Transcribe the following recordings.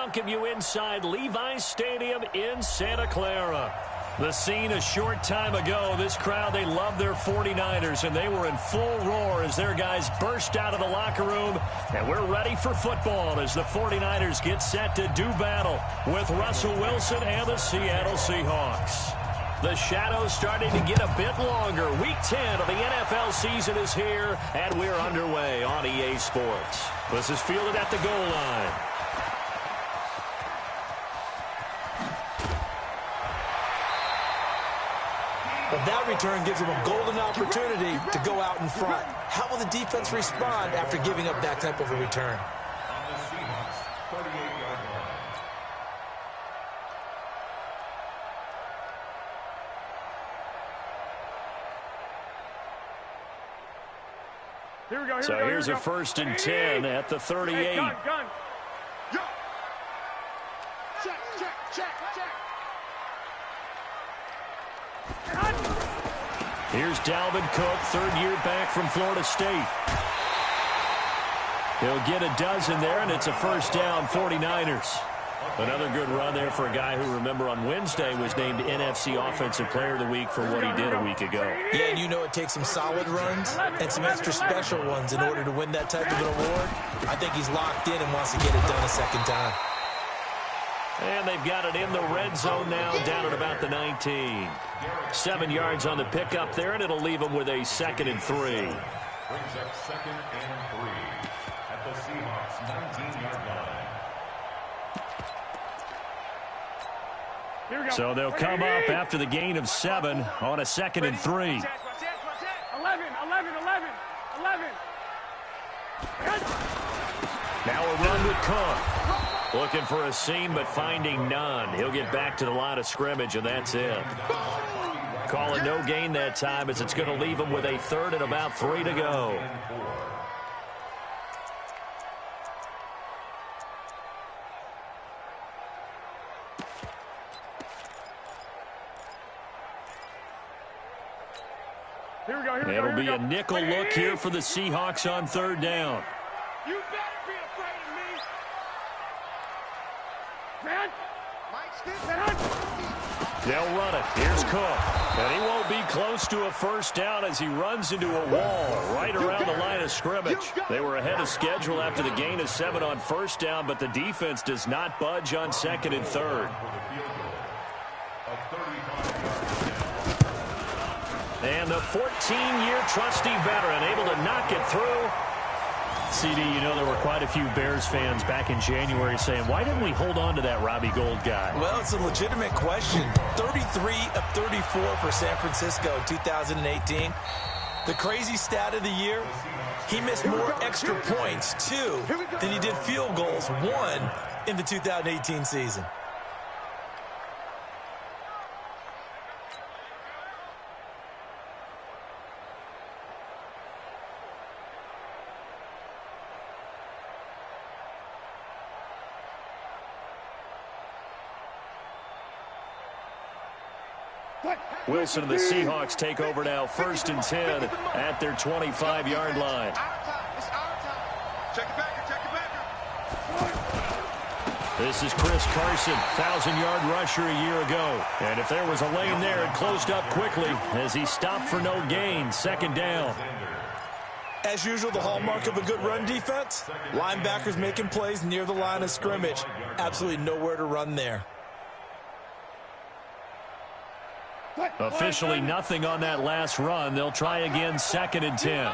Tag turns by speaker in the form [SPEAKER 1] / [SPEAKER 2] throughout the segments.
[SPEAKER 1] welcome you inside Levi's Stadium in Santa Clara. The scene a short time ago, this crowd, they love their 49ers, and they were in full roar as their guys burst out of the locker room. And we're ready for football as the 49ers get set to do battle with Russell Wilson and the Seattle Seahawks. The shadows starting to get a bit longer. Week 10 of the NFL season is here, and we're underway on EA Sports. This is fielded at the goal line.
[SPEAKER 2] But that return gives them a golden opportunity to go out in front. How will the defense respond after giving up that type of a return?
[SPEAKER 1] So here's a 1st and 10 at the 38.
[SPEAKER 3] Hey, gun. Yo. Check.
[SPEAKER 1] Here's Dalvin Cook, third-year back from Florida State. He'll get a dozen there, and it's a first down, 49ers. Another good run there for a guy who, remember, on Wednesday was named NFC Offensive Player of the Week for what he did a week ago.
[SPEAKER 2] Yeah, and you know it takes some solid runs and some extra special ones in order to win that type of an award. I think he's locked in and wants to get it done a second time.
[SPEAKER 1] And they've got it in the red zone now, down at about the 19. 7 yards on the pickup there, and it'll leave them with a 2nd and 3.
[SPEAKER 4] Brings up 2nd and 3 at the Seahawks 19-yard line.
[SPEAKER 1] So they'll come up after the gain of 7 on a 2nd and 3.
[SPEAKER 3] 11.
[SPEAKER 1] Now a run with Cook. Looking for a seam, but finding none. He'll get back to the line of scrimmage, and that's it. Calling no gain that time as it's going to leave him with a 3rd and about 3 to go. It'll be a nickel look here for the Seahawks on 3rd down.
[SPEAKER 3] You better be afraid of me.
[SPEAKER 1] They'll run it. Here's Cook. And he won't be close to a first down as he runs into a wall right around the line of scrimmage. They were ahead of schedule after the gain of 7 on 1st down, but the defense does not budge on 2nd and 3rd. And the 14-year trusty veteran able to knock it through. CD, you know there were quite a few Bears fans back in January saying, why didn't we hold on to that Robbie Gould guy?
[SPEAKER 2] Well, it's a legitimate question. 33 of 34 for San Francisco in 2018. The crazy stat of the year, he missed more extra points, 2, than he did field goals, 1, in the 2018 season.
[SPEAKER 1] Wilson and the Seahawks take over now, 1st and 10 at their 25-yard line.
[SPEAKER 3] Check it back.
[SPEAKER 1] This is Chris Carson, 1,000-yard rusher a year ago. And if there was a lane there, it closed up quickly as he stopped for no gain, 2nd down.
[SPEAKER 2] As usual, the hallmark of a good run defense, linebackers making plays near the line of scrimmage. Absolutely nowhere to run there.
[SPEAKER 1] Officially nothing on that last run. They'll try again, 2nd and 10.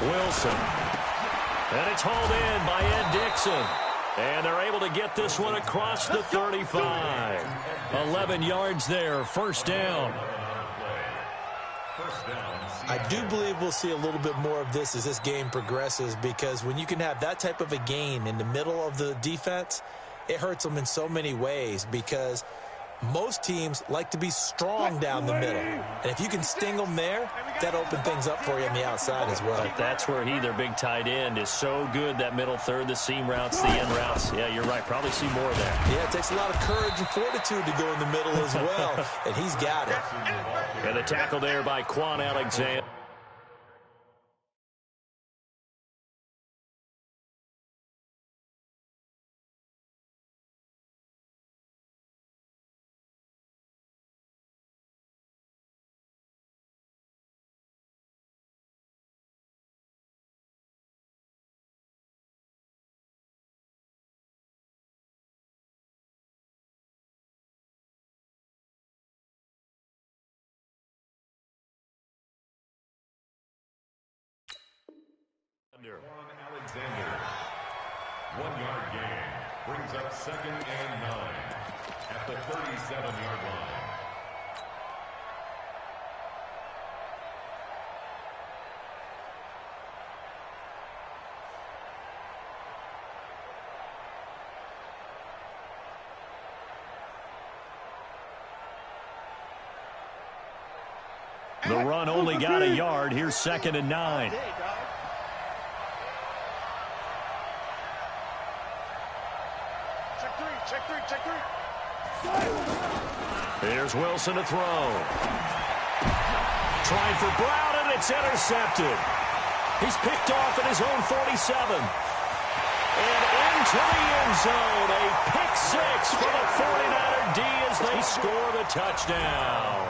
[SPEAKER 1] Wilson. And it's hauled in by Ed Dixon. And they're able to get this one across the 35. 11 yards there, 1st down.
[SPEAKER 2] I do believe we'll see a little bit more of this as this game progresses, because when you can have that type of a gain in the middle of the defense, it hurts them in so many ways, because most teams like to be strong down the middle. And if you can sting them there, that opens things up for you on the outside as well.
[SPEAKER 1] But that's where their big tight end, is so good, that middle third, the seam routes, the end routes. Yeah, you're right. Probably see more of that.
[SPEAKER 2] Yeah, it takes a lot of courage and fortitude to go in the middle as well, and he's got it.
[SPEAKER 1] And the tackle there by Quan Alexander.
[SPEAKER 4] Alexander. 1 yard gain. Brings up 2nd and 9 at the 37-yard line.
[SPEAKER 1] The run only got a yard. Here's 2nd and 9.
[SPEAKER 3] Check three.
[SPEAKER 1] Here's Wilson to throw. Trying for Brown, and it's intercepted. He's picked off at his own 47. And into the end zone. A pick six for the 49er D as they score the touchdown.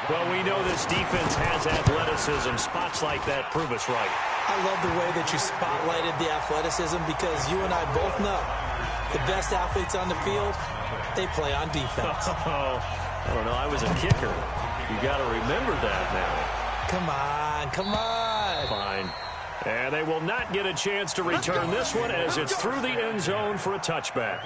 [SPEAKER 1] Well, we know this defense has athleticism. Spots like that prove us right.
[SPEAKER 2] I love the way that you spotlighted the athleticism because you and I both know the best athletes on the field, they play on defense.
[SPEAKER 1] I don't know. I was a kicker. You got to remember that now.
[SPEAKER 2] Come on.
[SPEAKER 1] Fine. And they will not get a chance to return this one as it's through the end zone for a touchback.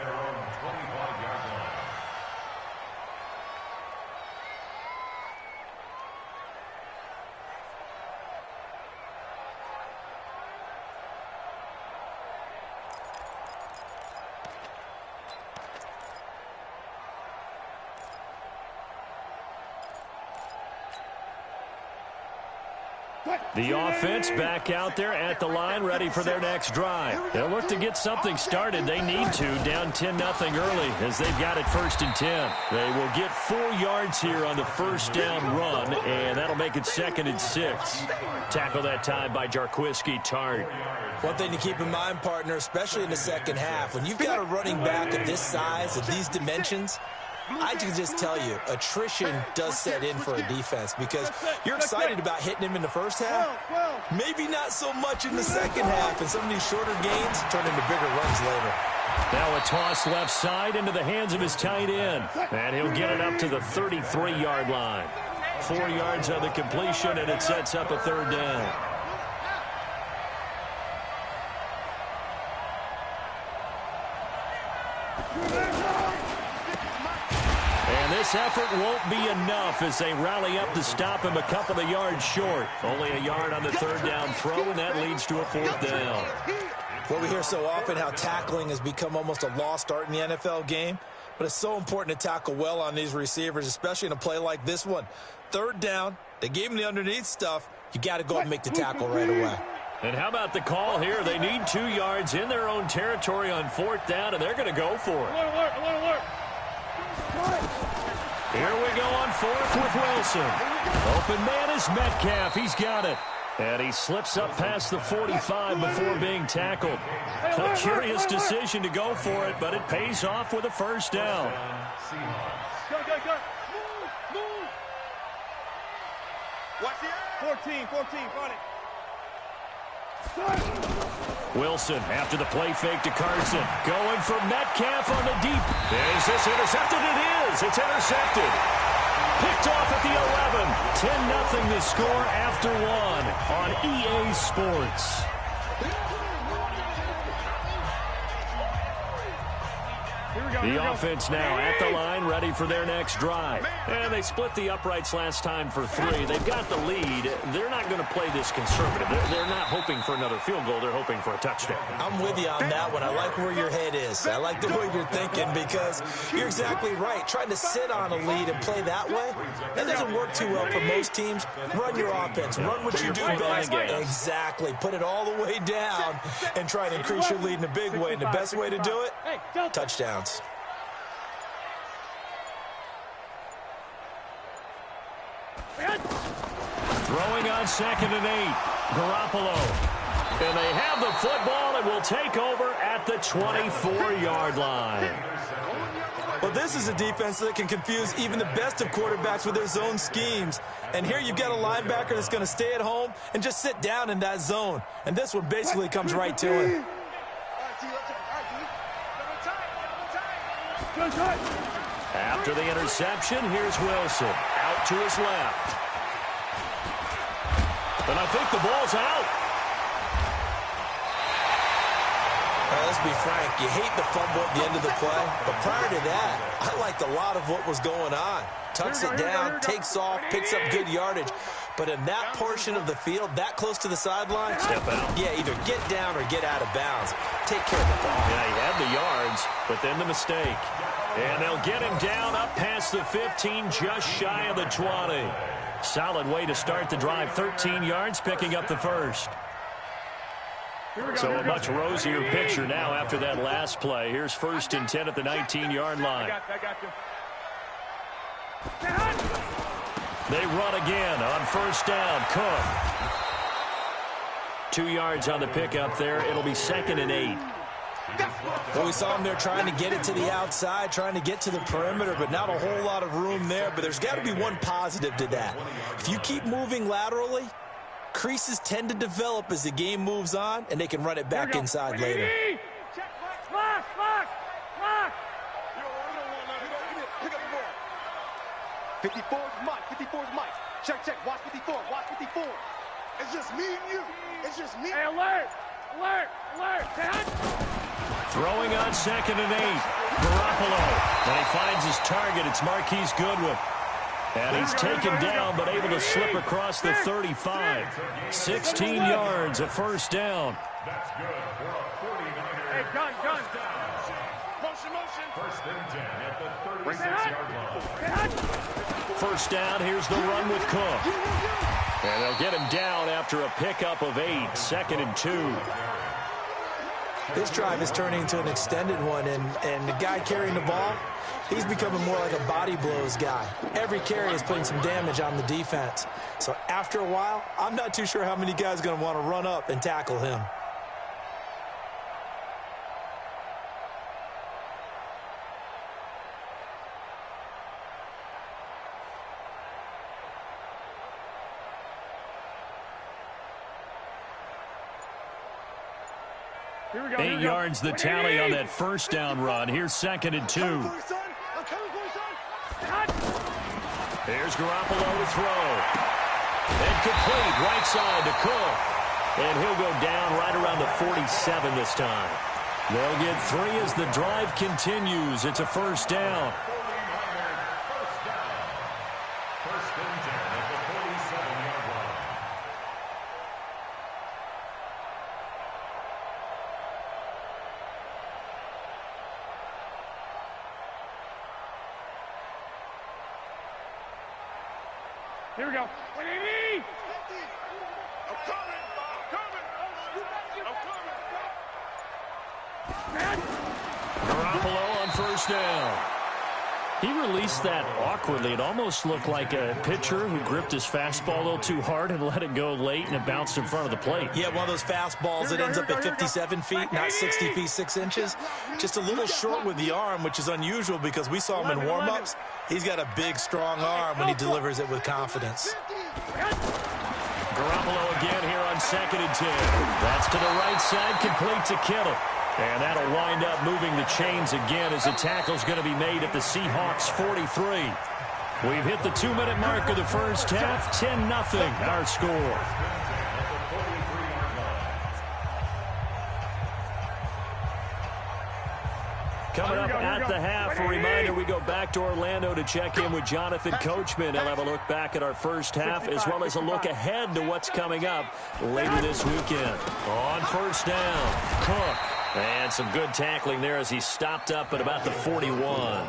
[SPEAKER 1] The offense back out there at the line, ready for their next drive. They'll look to get something started. They need to, down 10-0 early as they've got it 1st and 10. They will get 4 yards here on the first down run, and that'll make it 2nd and 6. Tackle that time by Jarquiski Tart.
[SPEAKER 2] One thing to keep in mind, partner, especially in the second half, when you've got a running back of this size, of these dimensions, I can just tell you, attrition does set in for a defense because you're excited about hitting him in the first half. Maybe not so much in the second half, and some of these shorter gains turn into bigger runs later.
[SPEAKER 1] Now a toss left side into the hands of his tight end, and he'll get it up to the 33-yard line. 4 yards on the completion, and it sets up a 3rd down. This effort won't be enough as they rally up to stop him a couple of yards short. Only a yard on the 3rd down throw, and that leads to a 4th down.
[SPEAKER 2] Well, we hear so often how tackling has become almost a lost art in the NFL game, but it's so important to tackle well on these receivers, especially in a play like this one. 3rd down, they gave him the underneath stuff. You got to go and make the tackle right away.
[SPEAKER 1] And how about the call here? They need 2 yards in their own territory on 4th down, and they're going to go for it.
[SPEAKER 3] Alert.
[SPEAKER 1] Here we go on 4th with Wilson. Open man is Metcalf. He's got it. And he slips up past the 45 before being tackled. A curious decision to go for it, but it pays off with a 1st down.
[SPEAKER 3] Go. Move. Watch the 14, got it.
[SPEAKER 1] Wilson after the play fake to Carson. Going for Metcalf on the deep. Is this intercepted? It is. It's intercepted. Picked off at the 11. 10-0 the score after 1 on EA Sports. The offense now at the line, ready for their next drive. And they split the uprights last time for 3. They've got the lead. They're not going to play this conservative. They're not hoping for another field goal. They're hoping for a touchdown.
[SPEAKER 2] I'm with you on that one. I like where your head is. I like the way you're thinking because you're exactly right. Trying to sit on a lead and play that way, that doesn't work too well for most teams. Run your offense. Run what you do best. Exactly. Put it all the way down and try to increase your lead in a big way. And the best way to do it, touchdowns.
[SPEAKER 1] Throwing on 2nd and 8. Garoppolo. And they have the football and will take over at the 24-yard line.
[SPEAKER 2] Well, this is a defense that can confuse even the best of quarterbacks with their zone schemes. And here you've got a linebacker that's going to stay at home and just sit down in that zone. And this one basically comes right to him.
[SPEAKER 1] After the interception, here's Wilson. Out to his left. And I think the ball's out.
[SPEAKER 2] Let's be frank, you hate the fumble at the end of the play, but prior to that, I liked a lot of what was going on. Tucks it down, takes off, picks up good yardage. But in that portion of the field, that close to the sideline,
[SPEAKER 1] step out.
[SPEAKER 2] Yeah, either get down or get out of bounds. Take care of the ball.
[SPEAKER 1] Yeah, he had the yards, but then the mistake. And they'll get him down up past the 15, just shy of the 20. Solid way to start the drive, 13 yards, picking up the first. So a much rosier picture now after that last play. Here's 1st and 10 at the 19-yard line. They run again on 1st down. Cook. 2 yards on the pickup there. It'll be 2nd and 8.
[SPEAKER 2] Well, we saw him there trying to get it to the outside, trying to get to the perimeter, but not a whole lot of room there. But there's got to be one positive to that. If you keep moving laterally, creases tend to develop as the game moves on, and they can run it back inside later.
[SPEAKER 3] Lock.
[SPEAKER 5] 54's Mike. 54's Mike. Check. Watch 54. Watch 54.
[SPEAKER 3] It's just me and you. It's just me.
[SPEAKER 5] Hey, alert.
[SPEAKER 1] Throwing on 2nd and 8. Garoppolo. And he finds his target. It's Marquise Goodwin. And he's taken down, but able to slip across the 35. 16 yards, a 1st down.
[SPEAKER 4] That's good for a 49er.
[SPEAKER 3] Hey, gun. Motion.
[SPEAKER 4] 1st and 10 at the 36-yard line.
[SPEAKER 1] 1st down, here's the run with Cook. And they'll get him down after a pickup of 8, 2nd and 2.
[SPEAKER 2] This drive is turning into an extended one, and the guy carrying the ball, he's becoming more like a body blows guy. Every carry is putting some damage on the defense. So after a while, I'm not too sure how many guys are going to want to run up and tackle him.
[SPEAKER 3] Here we go.
[SPEAKER 1] 8 yards the tally on that 1st down run. Here's 2nd and 2. Here's Garoppolo to throw. And complete, right side to Cook. And he'll go down right around the 47 this time. They'll get 3 as the drive continues. It's a 1st down.
[SPEAKER 4] 1st and 10 at the 47-yard line.
[SPEAKER 3] Here we go.
[SPEAKER 1] Garoppolo on 1st down. He released that awkwardly. It almost looked like a pitcher who gripped his fastball a little too hard and let it go late, and it bounced in front of the plate.
[SPEAKER 2] Yeah, one of those fastballs that ends up at 57 feet, not 60 feet, 6 inches. Just a little short with the arm, which is unusual because we saw him in warm-ups. He's got a big, strong arm when he delivers it with confidence.
[SPEAKER 1] Garoppolo again here on 2nd and 10. That's to the right side, complete to Kittle. And that'll wind up moving the chains again as the tackle's going to be made at the Seahawks 43. We've hit the 2-minute mark of the first half, 10-0 our score. Coming up at the half, a reminder, we go back to Orlando to check in with Jonathan Coachman. He'll have a look back at our first half as well as a look ahead to what's coming up later this weekend. On 1st down, Cook. And some good tackling there as he stopped up at about the 41.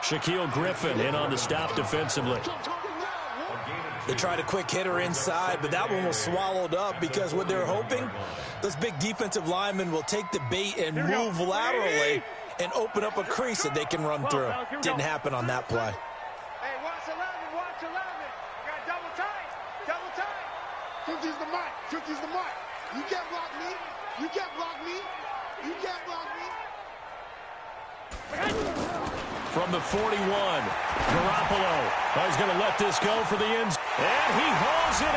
[SPEAKER 1] Shaquille Griffin in on the stop defensively.
[SPEAKER 2] They tried a quick hitter inside, but that one was swallowed up because what they're hoping, those big defensive linemen will take the bait and move laterally and open up a crease that they can run through. Didn't happen on that play.
[SPEAKER 3] Hey, watch 11. Got double tight. Should use the mic. You can't block me. You can't block me.
[SPEAKER 1] From the 41, Garoppolo is going to let this go for the end. And he hauls it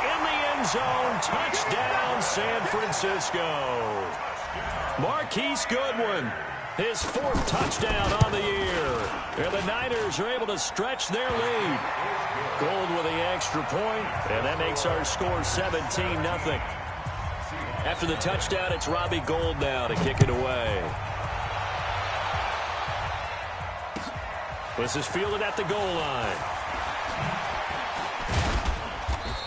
[SPEAKER 1] in the end zone. Touchdown, San Francisco. Marquise Goodwin, his 4th touchdown on the year. And the Niners are able to stretch their lead. Gold with the extra point, and that makes our score 17-0. After the touchdown, it's Robbie Gould now to kick it away. This is fielded at the goal line.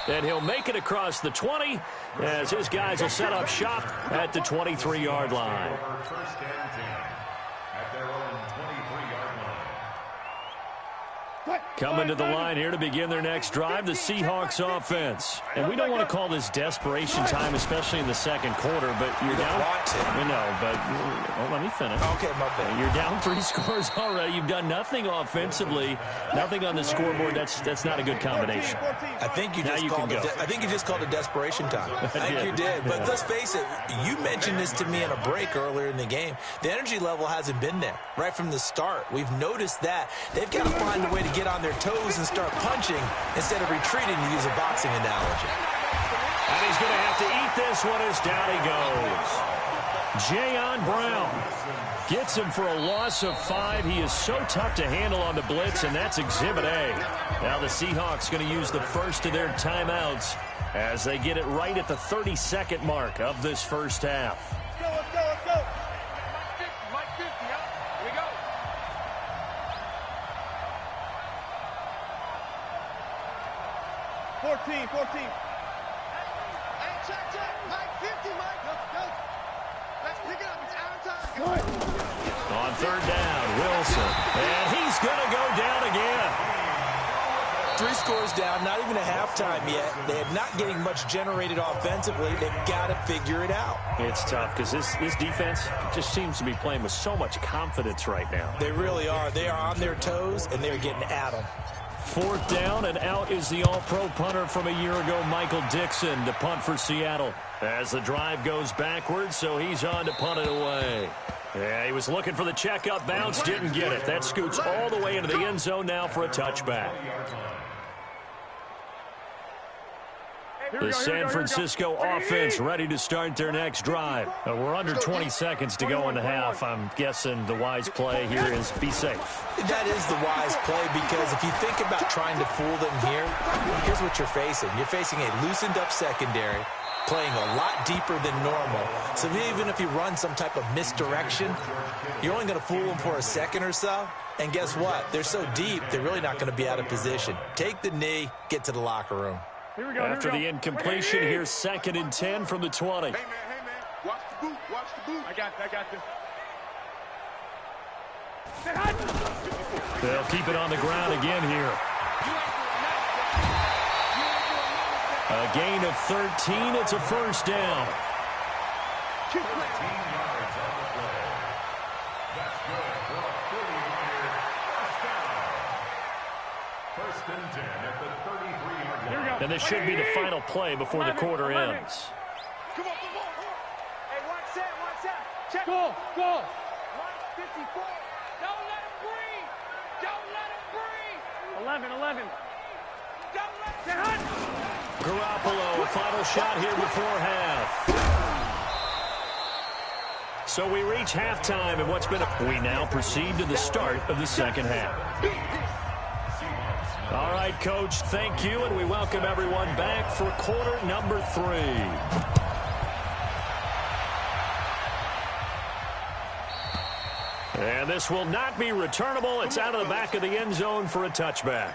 [SPEAKER 1] And he'll make it across the 20 as his guys will set up shop at the 23-yard line.
[SPEAKER 4] First and 10 at their own 23-yard line.
[SPEAKER 1] Coming to the line here to begin their next drive, the Seahawks offense. And we don't want to call this desperation time, especially in the second quarter, but you're down. No, but let me finish.
[SPEAKER 2] Okay, my bad.
[SPEAKER 1] You're down 3 scores already. You've done nothing offensively, nothing on the scoreboard. That's not a good combination.
[SPEAKER 2] I think you just called it desperation time. I think you did. But let's face it, you mentioned this to me in a break earlier in the game. The energy level hasn't been there right from the start. We've noticed that. They've got to find a way to get on their toes and start punching instead of retreating, to use a boxing analogy.
[SPEAKER 1] And he's going to have to eat this one as down he goes. Jayon Brown gets him for a loss of 5. He is so tough to handle on the blitz, and that's Exhibit A. Now the Seahawks going to use the first of their timeouts as they get it right at the 32nd mark of this first half.
[SPEAKER 3] Let's go, let's go. Mike 50, huh? Here we go. Hey, check. Mike 50, Mike. Go. Let's pick it up. It's our time.
[SPEAKER 1] On third down, Wilson. And he's going to go down again.
[SPEAKER 2] 3 scores down, not even a halftime yet. They're not getting much generated offensively. They've got to figure it out.
[SPEAKER 1] It's tough because this defense just seems to be playing with so much confidence right now.
[SPEAKER 2] They really are. They are on their toes, and they're getting at them.
[SPEAKER 1] 4th down, and out is the all-pro punter from a year ago, Michael Dixon, to punt for Seattle. As the drive goes backwards, so he's on to punt it away. Yeah, he was looking for the checkup bounce, didn't get it. That scoots all the way into the end zone now for a touchback. The San Francisco offense ready to start their next drive. We're under 20 seconds to go in the half. I'm guessing the wise play here is be safe.
[SPEAKER 2] That is the wise play, because if you think about trying to fool them here, here's what you're facing. You're facing a loosened-up secondary, playing a lot deeper than normal. So even if you run some type of misdirection, you're only going to fool them for a second or so. And guess what? They're so deep, they're really not going to be out of position. Take the knee, get to the locker room.
[SPEAKER 1] After the incompletion, here's 2nd and 10 from the 20.
[SPEAKER 3] Hey, man. Watch the boot. I got this.
[SPEAKER 1] They'll keep it on the ground again here. A gain of 13. It's a first down.
[SPEAKER 4] 13 yards on the play. That's good for a 30-yarder first down. 1st and 10 at the 33-yard line.
[SPEAKER 1] And this should be the final play before the quarter ends.
[SPEAKER 3] Come on. Hey, watch that. Check. Go. 54. Don't let him breathe. 11. Don't let him.
[SPEAKER 1] Garoppolo, a final shot here before half. So we reach halftime, and we now proceed to the start of the second half. All right, Coach, thank you, and we welcome everyone back for quarter number 3. And this will not be returnable. It's out of the back of the end zone for a touchback.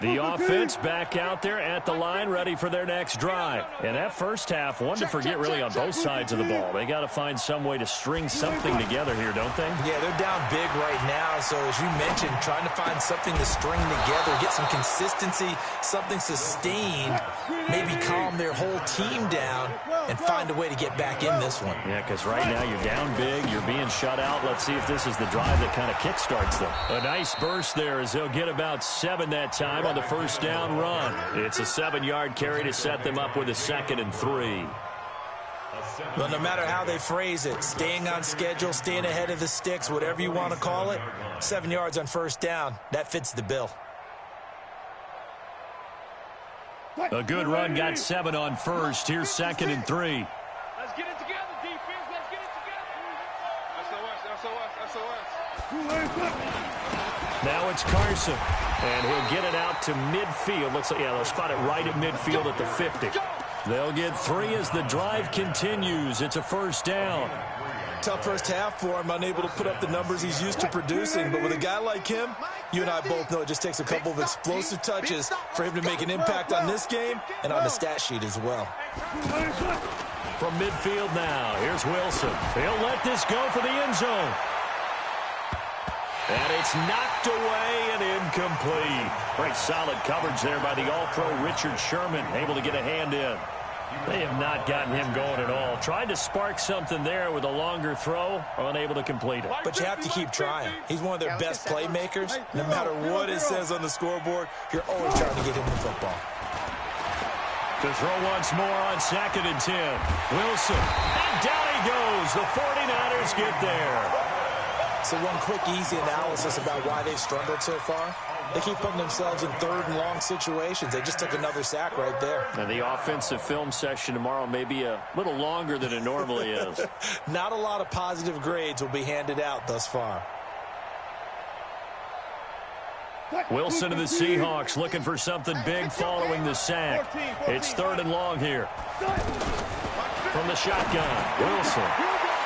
[SPEAKER 1] The offense back out there at the line, ready for their next drive. And that first half, one to forget really on both sides of the ball. They got to find some way to string something together here, don't they?
[SPEAKER 2] Yeah, they're down big right now. So as you mentioned, trying to find something to string together, get some consistency, something sustained, maybe calm their whole team down and find a way to get back in this one.
[SPEAKER 1] Yeah, because right now you're down big, you're being shut out. Let's see if this is the drive that kind of kickstarts them. A nice burst there as they'll get about 7 that time on the first down run. It's a 7-yard carry to set them up with a 2nd and 3.
[SPEAKER 2] Well, no matter how they phrase it, staying on schedule, staying ahead of the sticks, whatever you want to call it, 7 yards on first down, that fits the bill.
[SPEAKER 1] A good run got 7 on first. Here's 2nd and 3.
[SPEAKER 3] Let's get it together, defense. Let's get it together. SOS.
[SPEAKER 1] Now it's Carson, and he'll get it out to midfield. Looks like, yeah, they'll spot it right at midfield at the 50. They'll get 3 as the drive continues. It's a first down.
[SPEAKER 2] Tough first half for him, unable to put up the numbers he's used to producing. But with a guy like him, you and I both know it just takes a couple of explosive touches for him to make an impact on this game and on the stat sheet as well.
[SPEAKER 1] From midfield now, here's Wilson. He'll let this go for the end zone. And it's knocked away and incomplete. Very solid coverage there by the All-Pro Richard Sherman, able to get a hand in. They have not gotten him going at all. Tried to spark something there with a longer throw, unable to complete it.
[SPEAKER 2] But you have to keep trying. He's one of their best playmakers. No matter what it says on the scoreboard, you're always trying to get him the football.
[SPEAKER 1] To throw once more on 2nd and 10. Wilson, and down he goes. The 49ers get there.
[SPEAKER 2] So one quick, easy analysis about why they've struggled so far. They keep putting themselves in 3rd and long situations. They just took another sack right there.
[SPEAKER 1] And the offensive film session tomorrow may be a little longer than it normally is.
[SPEAKER 2] Not a lot of positive grades will be handed out thus far.
[SPEAKER 1] Wilson to the Seahawks looking for something big following the sack. It's 3rd and long here. From the shotgun, Wilson.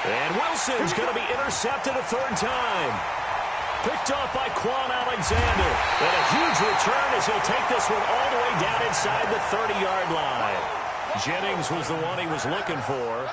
[SPEAKER 1] And Wilson's going to be intercepted a 3rd time. Picked off by Quan Alexander. And a huge return as he'll take this one all the way down inside the 30-yard line. Jennings was the one he was looking for.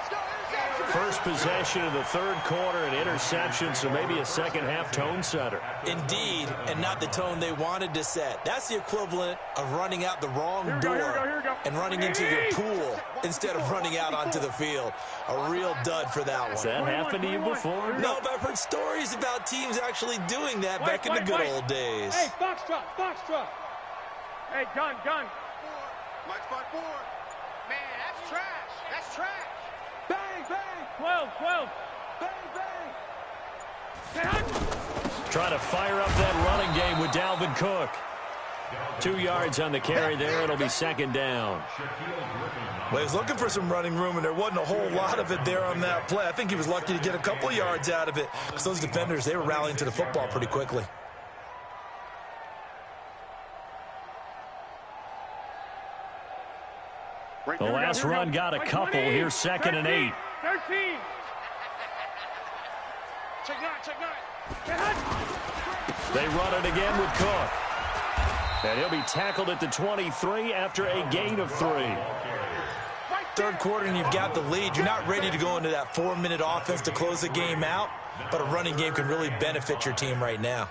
[SPEAKER 1] First possession of the 3rd quarter, an interception, so maybe a second-half tone setter.
[SPEAKER 2] Indeed, and not the tone they wanted to set. That's the equivalent of running out the wrong door and running into your pool instead of running out onto the field. A real dud for that one.
[SPEAKER 1] Has that happened to you before?
[SPEAKER 2] No, but I've heard stories about teams actually doing that back in the good old days.
[SPEAKER 3] Hey, foxtrot. Hey, gun. Mike spot 4. Man, that's trash. Bang. 12. Bang.
[SPEAKER 1] Trying to fire up that running game with Dalvin Cook. 2 yards on the carry there. It'll be 2nd down.
[SPEAKER 2] Well, he was looking for some running room, and there wasn't a whole lot of it there on that play. I think he was lucky to get a couple of yards out of it. Because those defenders, they were rallying to the football pretty quickly.
[SPEAKER 1] The last run got a couple. Here's 2nd and 8.
[SPEAKER 3] 13. Check nine.
[SPEAKER 1] They run it again with Cook. And he'll be tackled at the 23 after a gain of 3.
[SPEAKER 2] 3rd quarter and you've got the lead. You're not ready to go into that 4-minute offense to close the game out, but a running game can really benefit your team right now.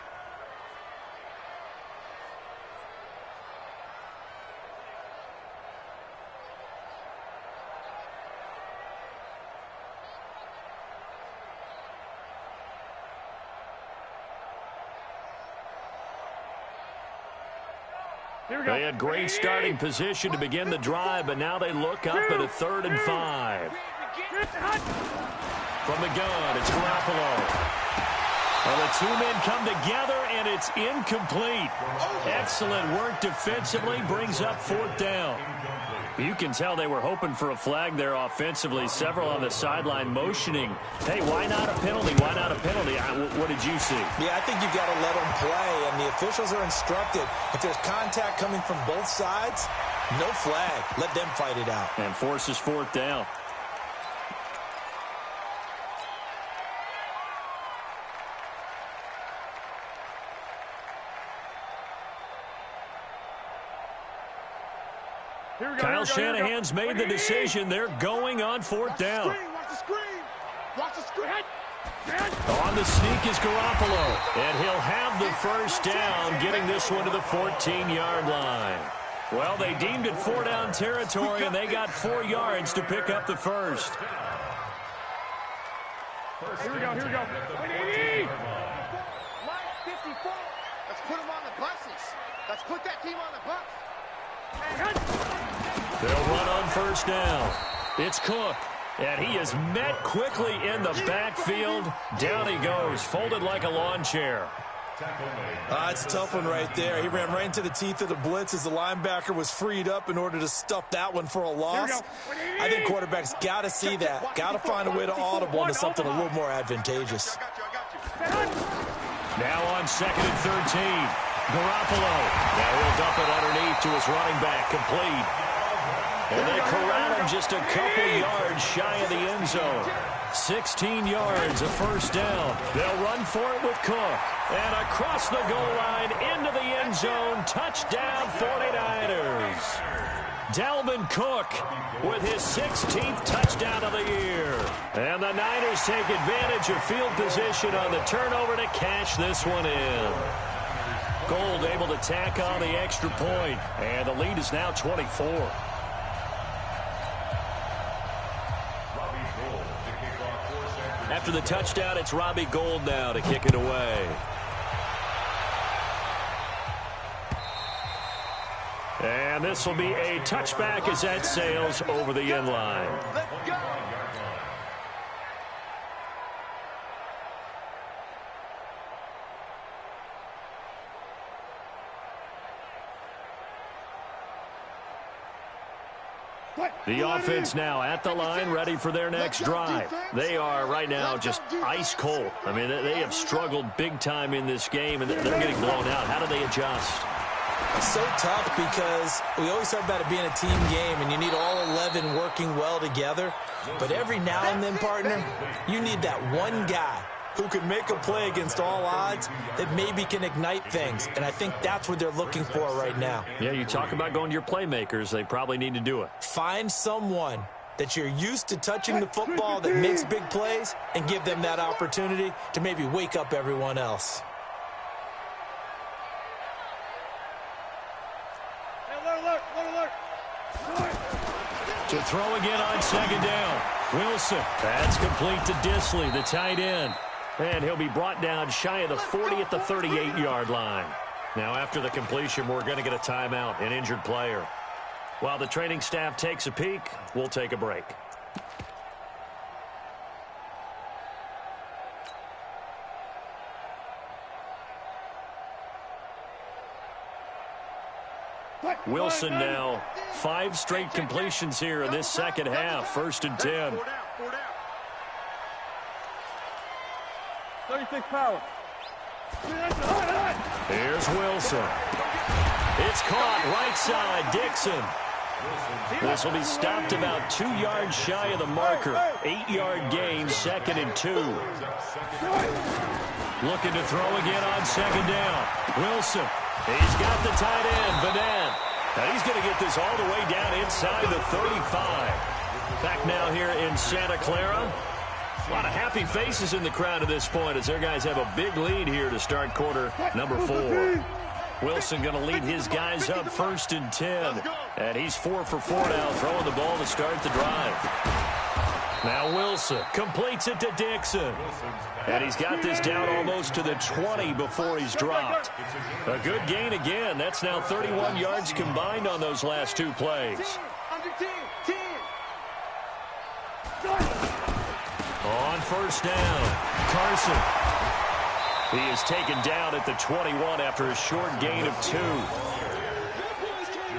[SPEAKER 1] They had great starting position to begin the drive, but now they look up at a 3rd and 5. From the gun, it's Garoppolo. Well, the 2 men come together, and it's incomplete. Excellent work defensively, brings up 4th down. You can tell they were hoping for a flag there offensively. Several on the sideline motioning. Hey, why not a penalty? Why not a penalty? What did you see?
[SPEAKER 2] Yeah, I think you've got to let them play, and the officials are instructed. If there's contact coming from both sides, no flag. Let them fight it out.
[SPEAKER 1] And forces 4th down. Kyle Shanahan's made the decision. They're going on 4th down.
[SPEAKER 3] Watch the screen.
[SPEAKER 1] On the sneak is Garoppolo. And he'll have the first down, getting this one to the 14-yard line. Well, they deemed it 4-down territory, and they got 4 yards to pick up the first.
[SPEAKER 3] Here we go. Line 54. Let's put them on the buses. Let's put that team on the bus.
[SPEAKER 1] They'll run on first down. It's Cook. And he is met quickly in the backfield. Down he goes, folded like a lawn chair.
[SPEAKER 2] It's a tough one right there. He ran right into the teeth of the blitz as the linebacker was freed up in order to stuff that one for a loss. I think quarterbacks got to see that. Got to find a way to audible into something a little more advantageous.
[SPEAKER 1] Now on 2nd and 13. Garoppolo. Now he'll dump it underneath to his running back. Complete. And they corral him just a couple yards shy of the end zone. 16 yards, a first down. They'll run for it with Cook. And across the goal line, into the end zone. Touchdown, 49ers. Dalvin Cook with his 16th touchdown of the year. And the Niners take advantage of field position on the turnover to cash this one in. Gold able to tack on the extra point. And the lead is now 24. After the touchdown, it's Robbie Gould now to kick it away. And this will be a touchback as that sails over the end line.
[SPEAKER 5] Let's go.
[SPEAKER 1] The offense now at the line, ready for their next drive. They are right now just ice cold. I mean, they have struggled big time in this game, and they're getting blown out. How do they adjust?
[SPEAKER 2] It's so tough because we always talk about it being a team game, and you need all 11 working well together. But every now and then, partner, you need that one guy who can make a play against all odds that maybe can ignite things. And I think that's what they're looking for right now.
[SPEAKER 1] Yeah, you talk about going to your playmakers. They probably need to do it.
[SPEAKER 2] Find someone that you're used to touching the football that makes big plays and give them that opportunity to maybe wake up everyone else.
[SPEAKER 1] To throw again on 2nd down. Wilson. That's complete to Disley, the tight end. And he'll be brought down shy of the 40 at the 38-yard line. Now, after the completion, we're going to get a timeout, an injured player. While the training staff takes a peek, we'll take a break. Wilson now 5 straight completions here in this second half. 1st and 10.
[SPEAKER 3] 36 power.
[SPEAKER 1] Here's Wilson. It's caught right side. Dixon. This will be stopped about 2 yards shy of the marker. 8-yard gain, 2nd and 2. Looking to throw again on 2nd down. Wilson. He's got the tight end, Vanette. Now he's going to get this all the way down inside the 35. Back now here in Santa Clara. A lot of happy faces in the crowd at this point as their guys have a big lead here to start quarter number 4. Wilson going to lead his guys up 1st and 10. And he's 4 for 4 now, throwing the ball to start the drive. Now Wilson completes it to Dixon. And he's got this down almost to the 20 before he's dropped. A good gain again. That's now 31 yards combined on those last 2 plays. On 1st down, Carson. He is taken down at the 21 after a short gain of 2.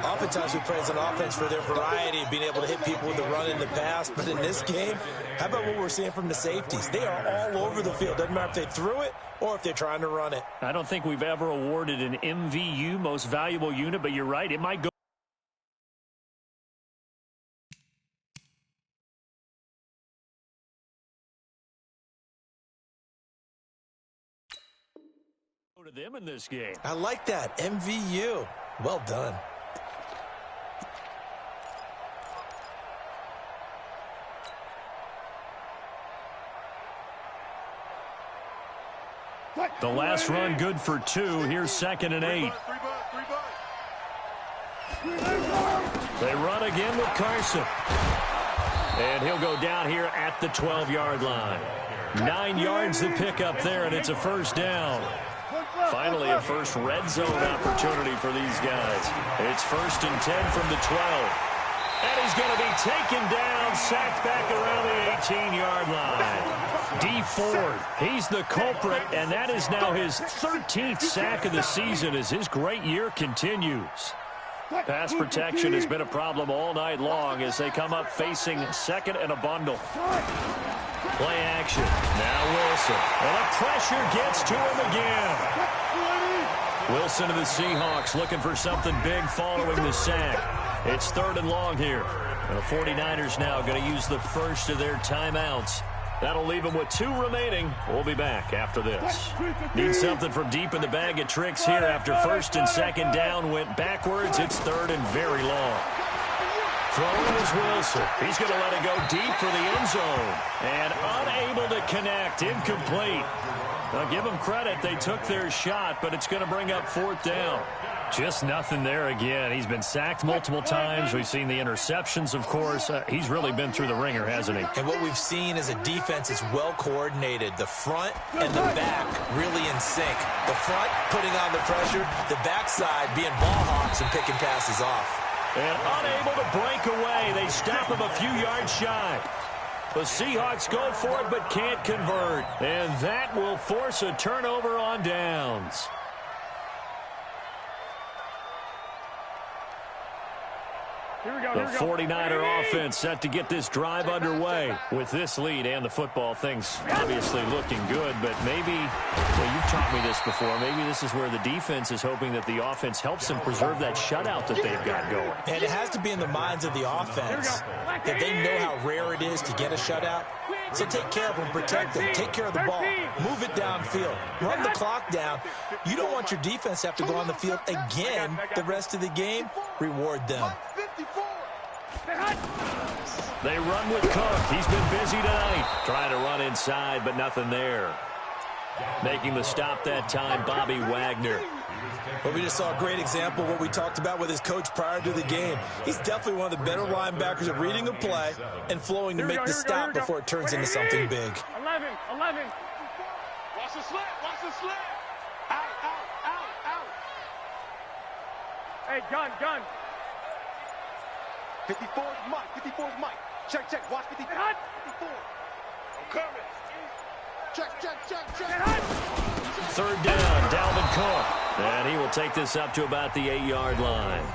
[SPEAKER 2] Oftentimes we praise an offense for their variety of being able to hit people with the run in the pass. But in this game, how about what we're seeing from the safeties? They are all over the field. Doesn't matter if they threw it or if they're trying to run it.
[SPEAKER 1] I don't think we've ever awarded an MVU, most valuable unit, but you're right. It might go to them in this game.
[SPEAKER 2] I like that. MVU. Well done.
[SPEAKER 1] The last run good for 2. Here's 2nd and 8. They run again with Carson. And he'll go down here at the 12-yard line. 9 yards to pick up there, and it's a 1st down. Finally, a first red zone opportunity for these guys. It's 1st and 10 from the 12. And he's going to be taken down sacked back around the 18-yard line. Dee Ford, he's the culprit, and that is now his 13th sack of the season as his great year continues. Pass protection has been a problem all night long as they come up facing second and a bundle. Play action. Now Wilson. And the pressure gets to him again. Wilson of the Seahawks looking for something big following the sack. It's 3rd and long here. And the 49ers now going to use the first of their timeouts. That'll leave them with 2 remaining. We'll be back after this. Need something from deep in the bag of tricks here after 1st and 2nd down went backwards. It's 3rd and very long. Throwing is Wilson. He's going to let it go deep for the end zone. And unable to connect. Incomplete. Now give them credit. They took their shot, but it's going to bring up 4th down. Just nothing there again. He's been sacked multiple times. We've seen the interceptions, of course. He's really been through the ringer, hasn't he? And what we've seen is a defense is well coordinated. The front and the back really in sync. The front putting on the pressure, the backside being ball hawks and picking passes off. And unable to break away. They stop him a few yards shy. The Seahawks go for it but can't convert. And that will force a turnover on downs. The 49er offense set to get this drive underway. With this lead and the football, things obviously looking good, but maybe, well, you've taught me this before, maybe this is where the defense is hoping that the offense helps them preserve that shutout that they've got going. And it has to be in the minds of the offense that they know how rare it is to get a shutout. So take care of them, protect them, take care of the ball, move it downfield, run the clock down. You don't want your defense to have to go on the field again the rest of the game. Reward them. They run with Cook. He's been busy tonight. Trying to run inside, but nothing there. Making the stop that time, Bobby Wagner. Well, we just saw a great example of what we talked about with his coach prior to the game. He's definitely one of the better linebackers at reading a play and flowing to make the stop before it turns into something big.
[SPEAKER 3] 11. Watch the slip. Out. Hey, gun.
[SPEAKER 5] 54's Mike. Check. Watch 54.
[SPEAKER 3] I'm coming. Check.
[SPEAKER 1] 3rd down, Dalvin Cook. And he will take this up to about the 8-yard line.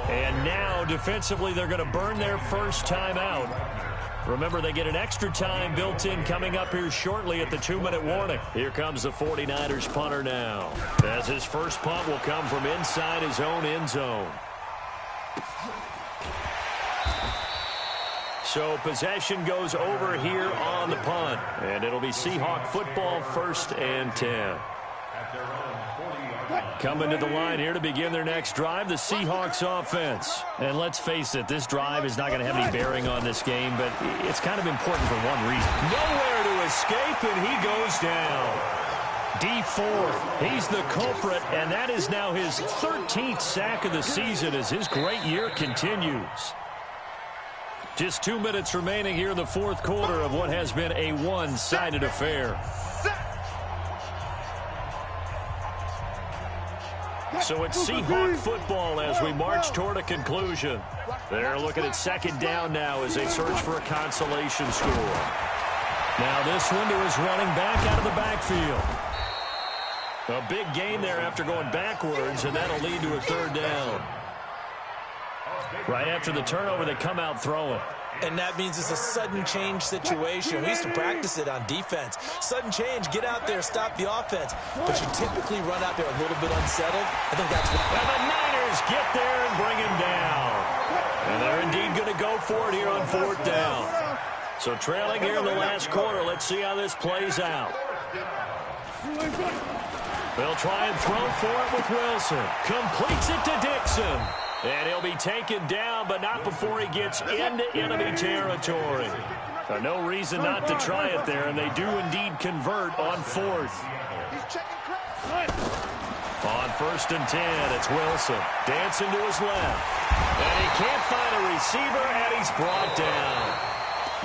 [SPEAKER 1] And now, defensively, they're going to burn their first timeout. Remember, they get an extra time built in coming up here shortly at the 2-minute warning. Here comes the 49ers punter now, as his first punt will come from inside his own end zone. So possession goes over here on the punt. And it'll be Seahawk football, 1st and 10. Coming to the line here to begin their next drive, the Seahawks offense. And let's face it, this drive is not going to have any bearing on this game, but it's kind of important for one reason. Nowhere to escape, and he goes down. Dee Ford, he's the culprit, and that is now his 13th sack of the season as his great year continues. Just 2 minutes remaining here in the 4th quarter of what has been a one-sided affair. So it's Seahawk football as we march toward a conclusion. They're looking at 2nd down now as they search for a consolation score. Now this window is running back out of the backfield. A big gain there after going backwards, and that'll lead to a 3rd down. Right after the turnover, they come out throwing. And that means it's a sudden change situation. We used to practice it on defense. Sudden change, get out there, stop the offense. But you typically run out there a little bit unsettled. I think that's what... And the Niners get there and bring him down. And they're indeed going to go for it here on 4th down. So trailing here in the last quarter, let's see how this plays out. They'll try and throw for it with Wilson. Completes it to Dixon. And he'll be taken down, but not before he gets into enemy territory. No reason not to try it there, and they do indeed convert on 4th. On 1st and 10, it's Wilson. Dancing to his left. And he can't find a receiver, and he's brought down.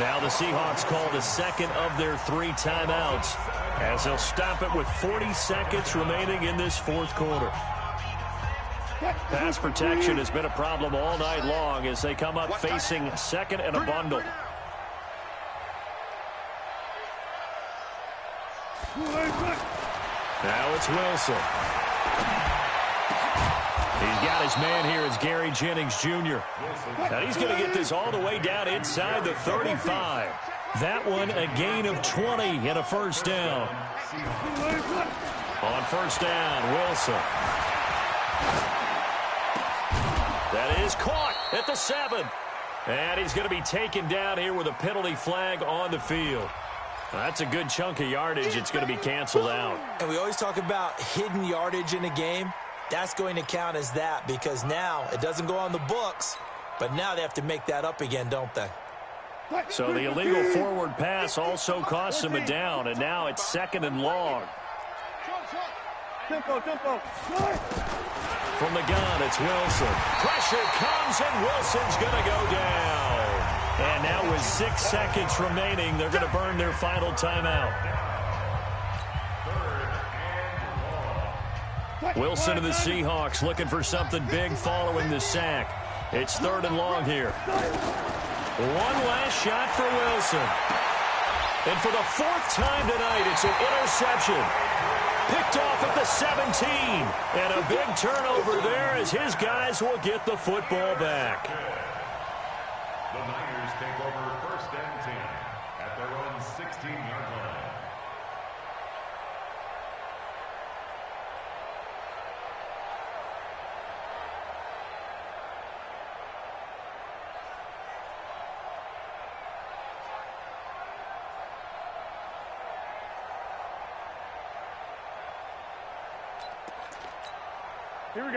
[SPEAKER 1] Now the Seahawks call the 2nd of their 3 timeouts, as they'll stop it with 40 seconds remaining in this 4th quarter. Pass protection has been a problem all night long as they come up facing second and a bundle. Now it's Wilson. He's got his man here. It's Gary Jennings Jr. And he's going to get this all the way down inside the 35. That one a gain of 20 and a first down. On first down, Wilson. That is caught at the 7. And he's going to be taken down here with a penalty flag on the field. That's a good chunk of yardage. It's going to be canceled out.
[SPEAKER 2] And we always talk about hidden yardage in a game. That's going to count as that because now it doesn't go on the books, but now they have to make that up again, don't they?
[SPEAKER 1] So the illegal forward pass also costs him a down, and now it's 2nd and long. From the gun, it's Wilson. Pressure comes, and Wilson's going to go down. And now with 6 seconds remaining, they're going to burn their final timeout. Wilson and the Seahawks looking for something big following the sack. It's 3rd and long here. One last shot for Wilson. And for the 4th time tonight, it's an interception. Picked off at the 17. And a big turnover there as his guys will get the football back.
[SPEAKER 4] The Niners take over 1st and 10 at their own 16-yard line.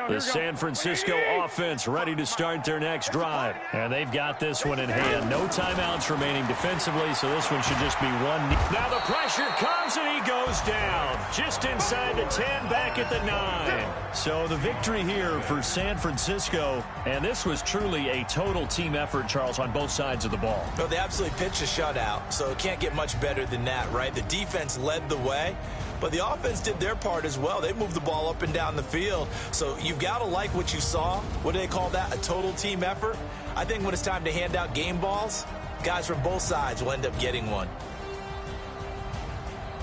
[SPEAKER 1] The San Francisco offense ready to start their next drive. And they've got this one in hand. No timeouts remaining defensively, so this one should just be one. Now the pressure comes, and he goes down. Just inside the 10, back at the 9. So the victory here for San Francisco. And this was truly a total team effort, Charles, on both sides of the ball.
[SPEAKER 2] No, they absolutely pitched a shutout, so it can't get much better than that, right? The defense led the way. But the offense did their part as well. They moved the ball up and down the field. So you've got to like what you saw. What do they call that? A total team effort? I think when it's time to hand out game balls, guys from both sides will end up getting one.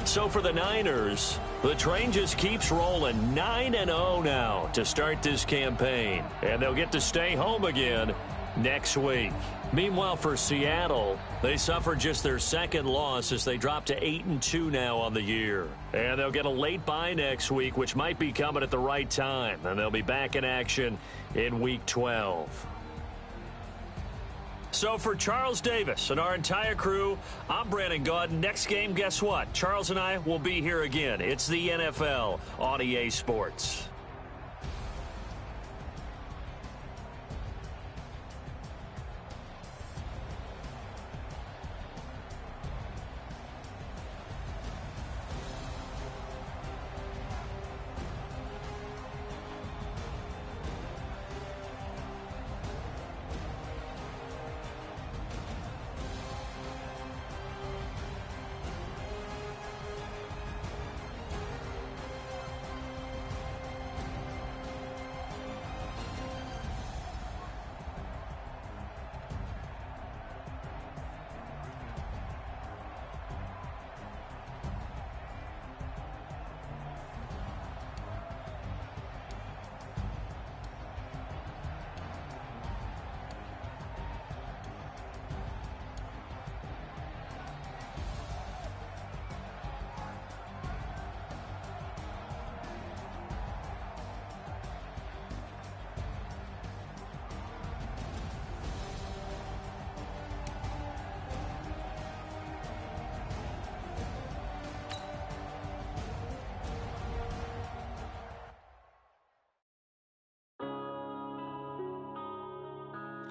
[SPEAKER 1] So for the Niners, the train just keeps rolling. 9-0 now to start this campaign. And they'll get to stay home again next week. Meanwhile, for Seattle, they suffered just their 2nd loss as they drop to 8-2 now on the year. And they'll get a late bye next week, which might be coming at the right time. And they'll be back in action in Week 12. So for Charles Davis and our entire crew, I'm Brandon Gaudin. Next game, guess what? Charles and I will be here again. It's the NFL on EA Sports.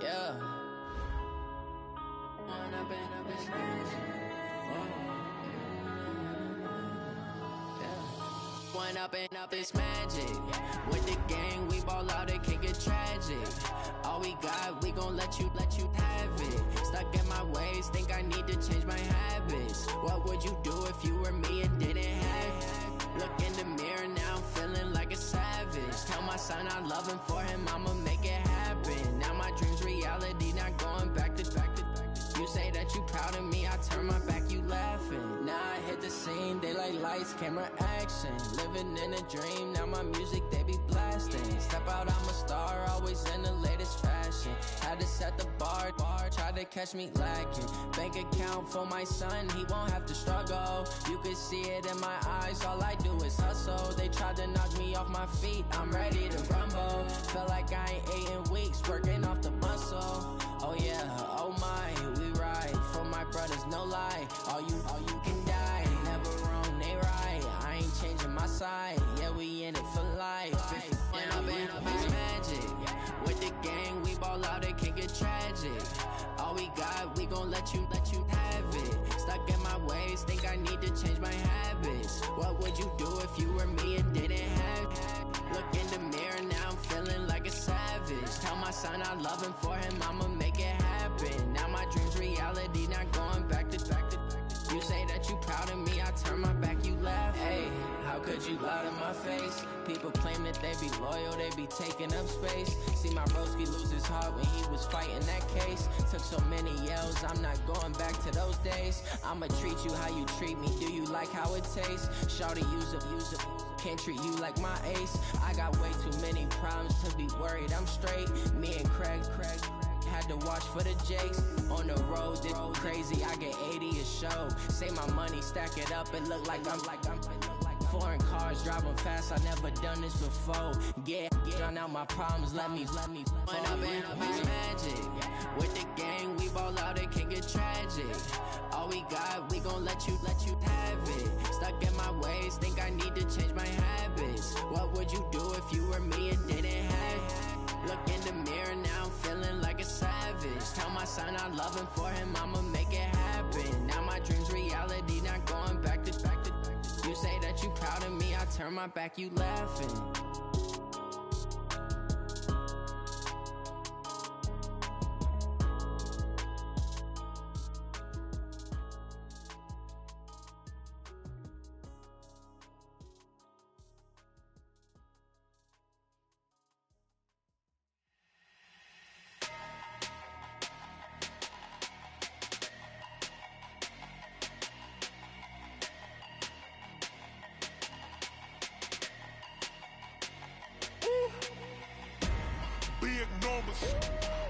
[SPEAKER 6] Yeah. One up and up is magic. With the gang, we ball out, it can get tragic. All we got, we gon' let you have it. Stuck in my ways, think I need to change my habits. What would you do if you were me and didn't have it? Look in the mirror now, I'm feeling like a savage. Tell my son I love him, for him I'ma make it happen. Now my dream's reality, not going back to. You say that you proud of me, I turn my back, you laughing. Now I hit the scene, they like lights, camera, action. Living in a dream, now my music, they be blasting. Step out, I'm a star, always in the latest fashion. Had to set the bar, try to catch me lacking. Bank account for my son, he won't have to struggle. You could see it in my eyes, all I do is hustle. They tried to knock me off my feet, I'm ready to rumble. Feel like I ain't ate in weeks, working off the muscle. Oh yeah, oh my, we ride for my brothers, no lie. All you can die, never wrong, they right. I ain't changing my side, yeah, we in it for life. And I've been magic with the gang, we ball out, it can get tragic. All we got, we gon' let you have it. Stuck in my ways, think I need to change my habits. What would you do if you were me and didn't have it? Look in the mirror, now I'm feeling like a savage. Tell my son I love him, for him I'ma make it happen. Now my dream's reality, not going back to. You say that you proud of me, I turn my back, you laugh. Hey, how could you lie to my face? People claim that they be loyal, they be taking up space. See my broski lose his heart when he was fighting that case. Took so many yells, I'm not going back to those days. I'ma treat you how you treat me, do you like how it tastes? Shawty, use up, can't treat you like my ace. I got way too many problems to be worried, I'm straight. Me and Craig had to watch for the Jakes. On the road, this crazy, I get 80 a show. Say my money, stack it up, it look like I'm foreign cars, driving fast, I never done this before. Get drown out my problems, let me When I've been magic with the gang, we ball out, it can get tragic. All we got, we gon' let you have it. Stuck in my ways, think I need to change my habits. What would you do if you were me and didn't have it? Look in the mirror, now I'm feeling like a savage. Tell my son I love him, for him I'ma make it happen. Now my dream's reality, not going back to. You say that you proud of me, I turn my back, you laughing.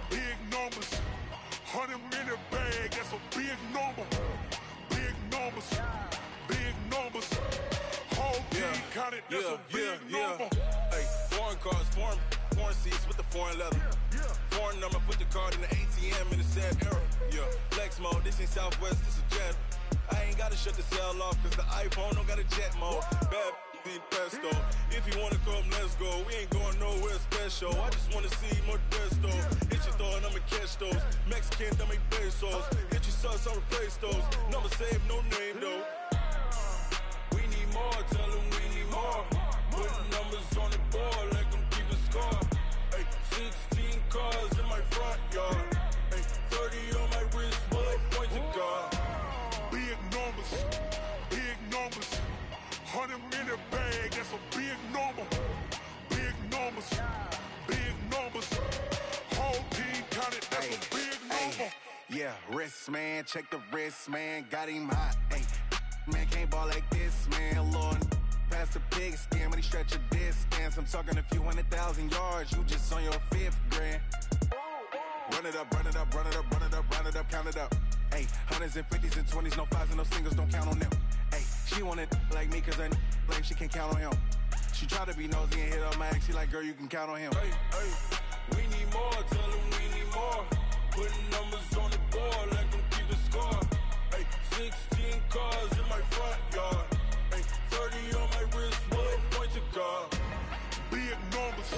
[SPEAKER 3] Big numbers, 100-minute bag, that's a big number. Big numbers, whole team counted, that's a big number.
[SPEAKER 7] Hey, foreign cars, foreign seats with the foreign leather. Foreign number, put the card in the ATM in the sad era. Yeah, flex mode, this ain't Southwest, this is Jet. I ain't gotta shut the cell off, cause the iPhone don't got a jet mode. Bad in pesto. If you wanna come, let's go. We ain't going nowhere special. I just wanna see more desto. Hit your thought, I'ma catch those. Mexican, I make pesos. Hit your sauce, I'll replace those. Number save, no name though. We need more, tell them we need more. Putting numbers on the board, like them keep a score. Hey, 16 cars in my front yard. Hey, 30 on my wrist, bullet point to God.
[SPEAKER 3] Big numbers, 100-minute bag, that's a big number. Big numbers, whole team counted, that's a big number.
[SPEAKER 8] Yeah, wrist man, check the wrist man, got him hot. Ay, man can't ball like this, man. Lord, past the pig skin when he stretch a distance. I'm talking a few 100,000 yards, you just on your 5th grand. Run it up, count it up. Ay, hundreds and 50s and 20s, no 5s and no singles, don't count on them. Ay, she want it like me, cause her blame, she can't count on him. She try to be nosy and hit up my ex, she like, girl, you can count on him.
[SPEAKER 7] Hey, we need more, tell them we need more. Putting numbers on the board, like them keep a score. Hey, 16 cars in my front yard. Hey, 30 on my wrist, bullet point to God.
[SPEAKER 3] Big numbers,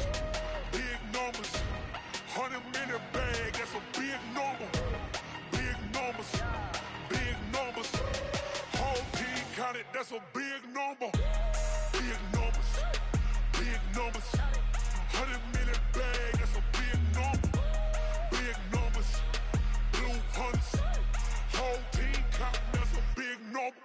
[SPEAKER 3] 100-minute bag, that's a big number. Big numbers, whole team counted, that's a big number. Big numbers, 100-minute bag, that's a big number. Big numbers, blue hunts, whole team counting, that's a big number.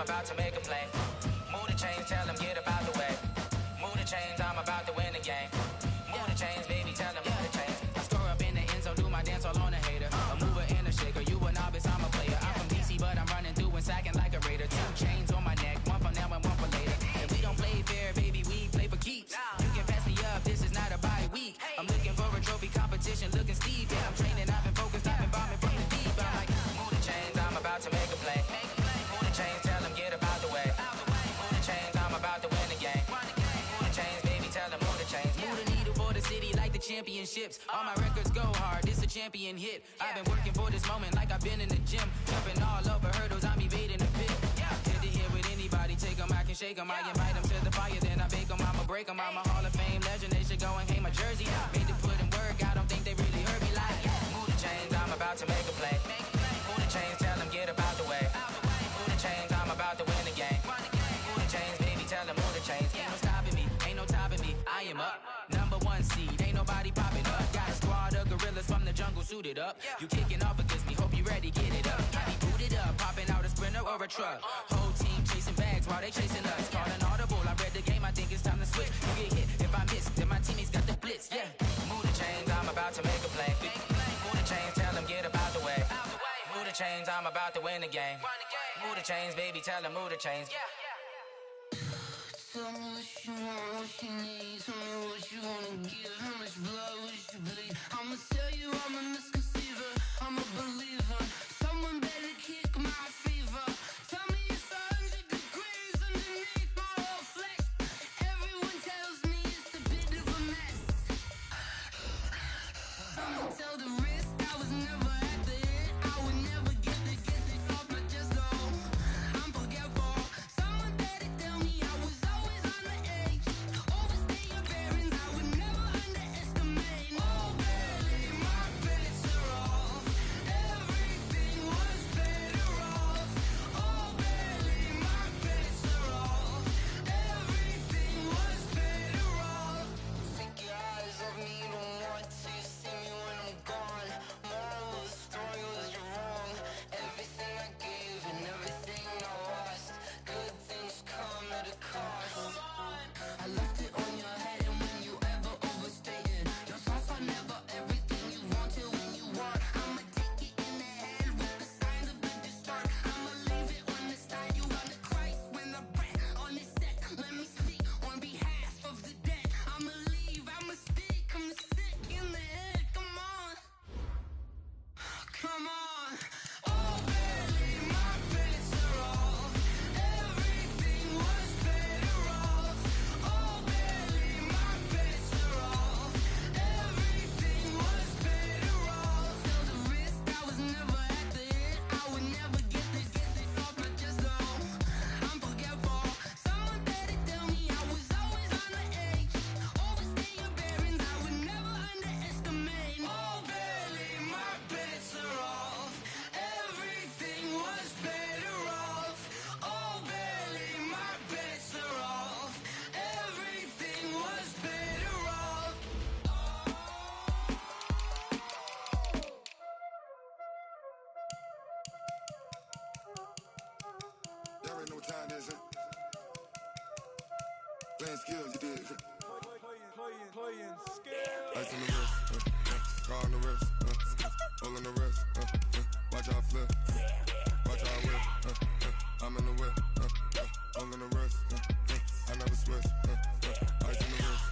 [SPEAKER 9] I'm about to make a play. Move the chains, tell them get up out the way. Move the chains, I'm about to win the game. Move the chains, baby, tell them move the chains. I score up in the end zone, do my dance all on a hater. A mover and a shaker, you a novice, I'm a player. I'm from DC, but I'm running through and sacking like a raider. 2 chains on my neck, one for now and one for later. And we don't play fair, baby, we play for keeps. You can pass me up, this is not a bye week. I'm looking for a trophy competition, looking steep. Yeah, I'm training, I've been focused, I've been bombing from the deep. I'm like, move the chains, I'm about to make a play. Move the chains, tell them get up out the way. Move the chains, I'm about to win the game. Move the chains, baby, tell them move the chains. Move the needle for the city like the championships. All my records go hard, this a champion hit. I've been working for this moment like I've been in the gym. Jumping all over hurdles, I'm evading the pit. Hit to hit with anybody, take them, I can shake them. I invite them to the fire, then I bake them, I'ma break them. I'm a Hall of Fame legend, they should go and hang my jersey. Made to put in work, I don't think they really heard me like, move the chains, I'm about to make a play. Move the chains, tell them get up out the way. Move the chains, I'm about to win the game. Move the chains, baby, tell them move the chains. Ain't no stopping me, ain't no topping me, I am up. Number 1 seed, ain't nobody popping up. Got a squad of gorillas from the jungle suited up. You kicking off against me, hope you ready, get it up. I be booted up, popping out a sprinter or a truck. Whole team chasing bags while they chasing us. Calling audible, I read the game, I think it's time to switch. You get hit, if I miss, then my teammates got the blitz, yeah. Move the chains, I'm about to make a play. Move the chains, tell them get up out the way. Move the chains, I'm about to win the game. Move the chains, baby, tell them move the chains.
[SPEAKER 6] Tell me what you want, what you need. Tell me what you wanna give. How much blood would you bleed? I'ma tell you I'm a misconceiver. I'm a believer. Someone better kick my fever. Tell me it's 100 degrees underneath my whole flesh. Everyone tells me it's a bit of a mess. I'ma tell the risk I was never at the end. I would never get it off my chest though. I'm forgetful. Someone better tell me I was always on the edge. Overstay your bearings, I would never underestimate. Oh baby, my bets are off. Everything was better off. Oh baby, my bets are off. Everything was better off. Take your eyes off me, don't want to see me when I'm gone. Moral of the story was you're wrong. Everything I gave and everything I lost. Good things come at a cost. I left it on your head, and when you ever overstay it, your thoughts are never everything you wanted when you want. I'ma take it in the head with the signs of the distort. I'ma leave it on the side. You on the Christ when the breath on this set. Let me speak on behalf of the dead. I'ma leave, I'ma stick, I'm sick in the head. Come on, come on. Oh baby, my bets are off. Everything was better off. Oh baby, my bets are off. Everything was better off. Tell the risk I was never at the end. I would never get it off my chest though. I'm forgetful. Someone better tell me I was always on the edge. Overstay your bearings, I would never underestimate. Oh baby, my bets are off. Everything was better off. Oh baby, my bets are off. Everything was better off.
[SPEAKER 7] Y'all already know what time it is, huh? Playing skills, you did.
[SPEAKER 3] Playing scared.
[SPEAKER 7] Ice on the wrist, car on the wrist, hole in the wrist, watch out flip, watch out whip, I'm in the whip, hole in the wrist, I never switch, ice on the wrist,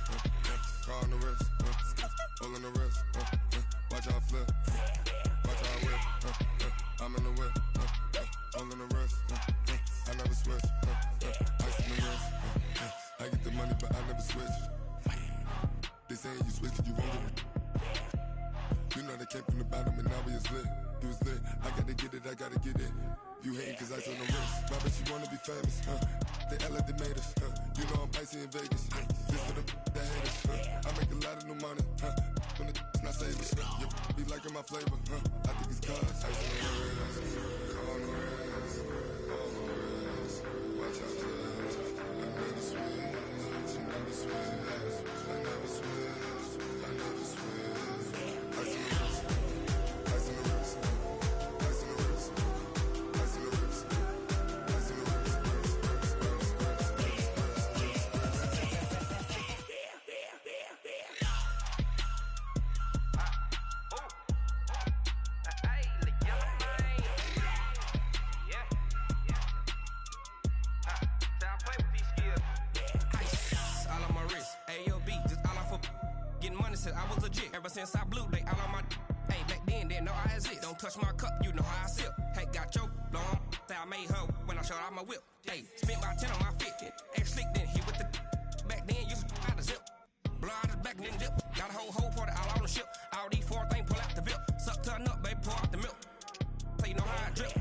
[SPEAKER 7] car on the wrist, hole in the wrist, watch out flip, watch out whip, I'm in the whip, hole in the wrist, I never switch, ice on the wrist, I get the money but I never switch. They saying you switch, you won't get it. You know they came from the bottom and now we is lit. You was lit, I gotta get it, I gotta get it. You hating cause ice on the wrist. My bitch, you wanna be famous, They Ella, they made us, You know I'm icy in Vegas, This for the that hate us, I make a lot of new money, When the not savers, You be liking my flavor, I think it's cause ice on the wrist, on the wrist, on the wrist. Watch out, flex, I never switch, I never switch. I never switch, I never switch. Ice on the wrist, ice on the wrist, ice on the wrist, ice on the wrist, ice on the wrist.
[SPEAKER 10] Ever since I blew, they all on my. Hey, back then, didn't know I exist. Don't touch my cup, you know how I sip. Hey, got your long. I made her when I showed out my whip. Hey, spent about 10 on my fit. Ex-slick, then hit with the. Back then, used to out the zip. Blow out his back, then dip. Got a whole party all on the ship. All these four things, pull out the VIP. Suck to a nut, baby, pour out the milk. So you know how I drip.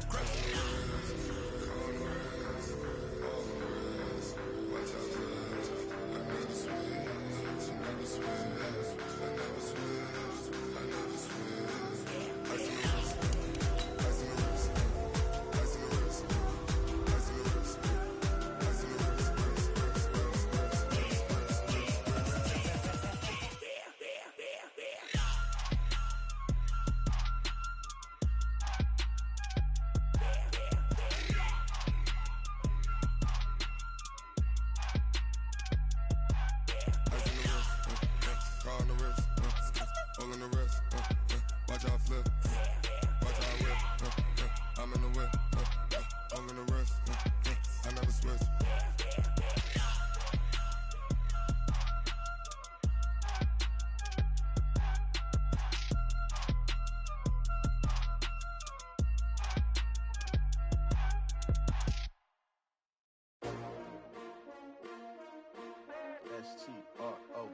[SPEAKER 5] S-T-R-O.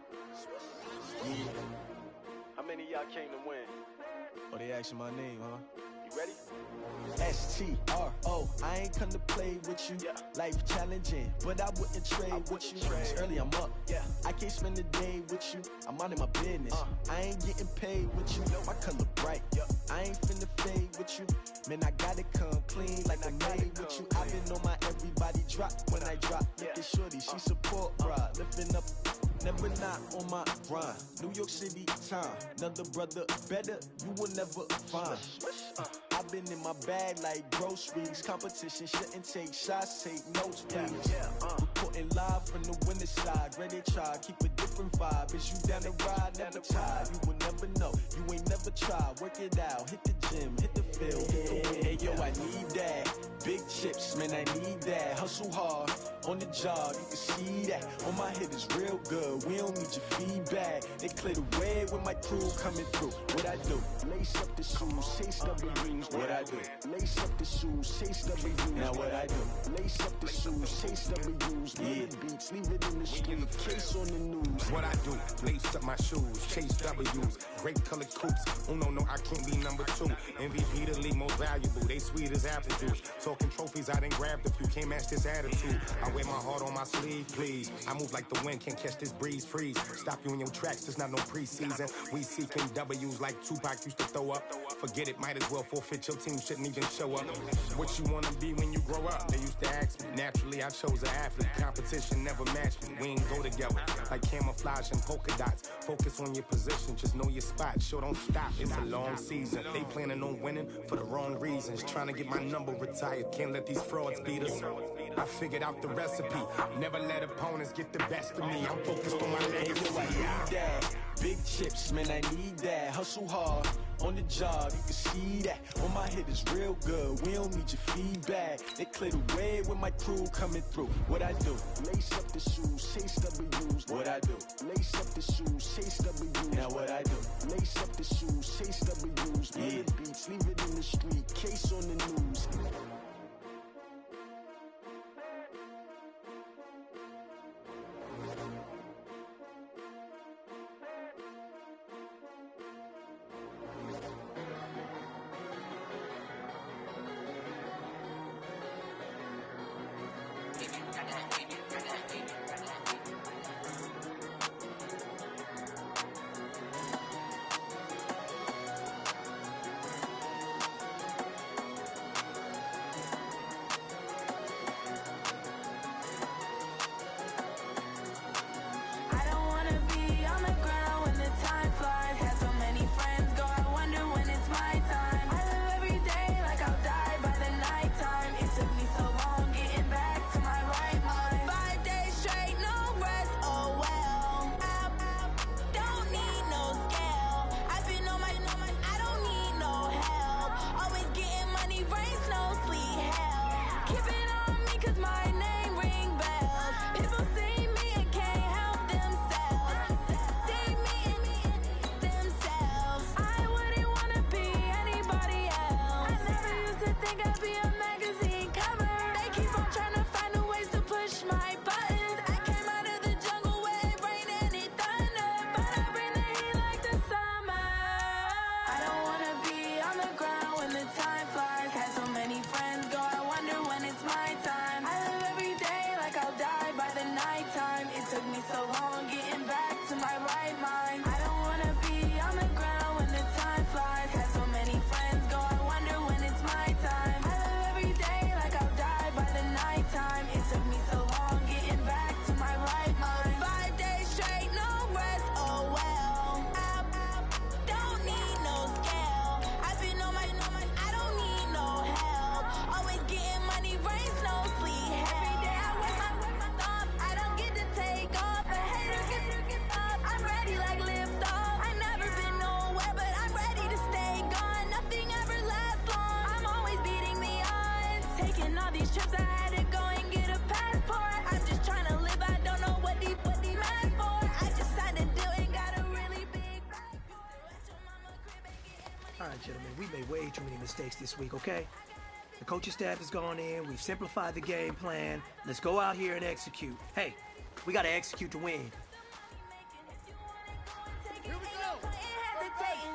[SPEAKER 5] Yeah. How many of y'all came to win? Oh, they asking my name, huh? You ready? S-T-R-O. I ain't come to play with you. Yeah. Life challenging, but I wouldn't trade with you. It's early, I'm up. Yeah. I can't spend the day with you. I'm minding my business. I ain't getting paid with you. My color bright. Yeah. I ain't finna fade with you. Man, I gotta come clean like I made with you. I've been on my everybody drop when I drop. Look at shorty, she support, bruh. Lifting up. Never not on my grind. New York City time. Another brother better, you will never find. I've been in my bag like groceries. Competition shouldn't take shots, take notes, please. Reporting live from the winter side. Ready to try, keep a different vibe. Is you down the ride, never tired. You will never know, you ain't never tried. Work it out, hit the gym, hit the field. Hey yo, I need that. Big chips, man, I need that. Hustle hard, on the job, you can see that. On my head is real good, we don't need your feedback. They clear the way with my crew coming through. What I do? Lace up the shoes, chase W's. What I do? Lace up the shoes, chase W's. Now what I do? Lace up the shoes, chase W's. Yeah. Beats, leave it in the street, case on the news.
[SPEAKER 11] What I do? Lace up my shoes, chase W's. Great colored coops. Oh no, I can't be number 2. MVP the league most valuable. They sweet as apple juice. Talking trophies, I didn't grab the few. Can't match this attitude. I wear my heart on my sleeve, please. I move like the wind, can't catch this breeze, freeze. Stop you in your tracks, there's not no preseason. We seeking W's like Tupac used to throw up. Forget it, might as well forfeit. Your team shouldn't even show up. What you wanna be when you grow up? They used to ask me. Naturally, I chose an athlete. Competition never matched me. We ain't go together like camouflage and polka dots. Focus on your position, just know your spot. Sure, don't stop. It's a long season. They planning on winning for the wrong reasons. Trying to get my number retired. Can't let these frauds beat us. I figured out the recipe. Never let opponents get the best of me. I'm focused on my legacy.
[SPEAKER 5] I need that. Big chips, man, I need that. Hustle hard, on the job, you can see that. On my head is real good, we don't need your feedback. They clear the way with my crew coming through. What I do? Lace up the shoes, chase W's. What I do? Lace up the shoes, chase W's. Now what I do? Lace up the shoes, chase W's. Yeah. Beats, leave it in the street, case on the news.
[SPEAKER 12] Taking all these trips, I had to go and get a passport. I'm just trying to live, I don't know what they mad for. I just signed a deal and got a really big bag.
[SPEAKER 13] All right, gentlemen, we made way too many mistakes this week, okay? The coaching staff has gone in. We've simplified the game plan. Let's go out here and execute. Hey, we got to execute to win.
[SPEAKER 12] Here we go.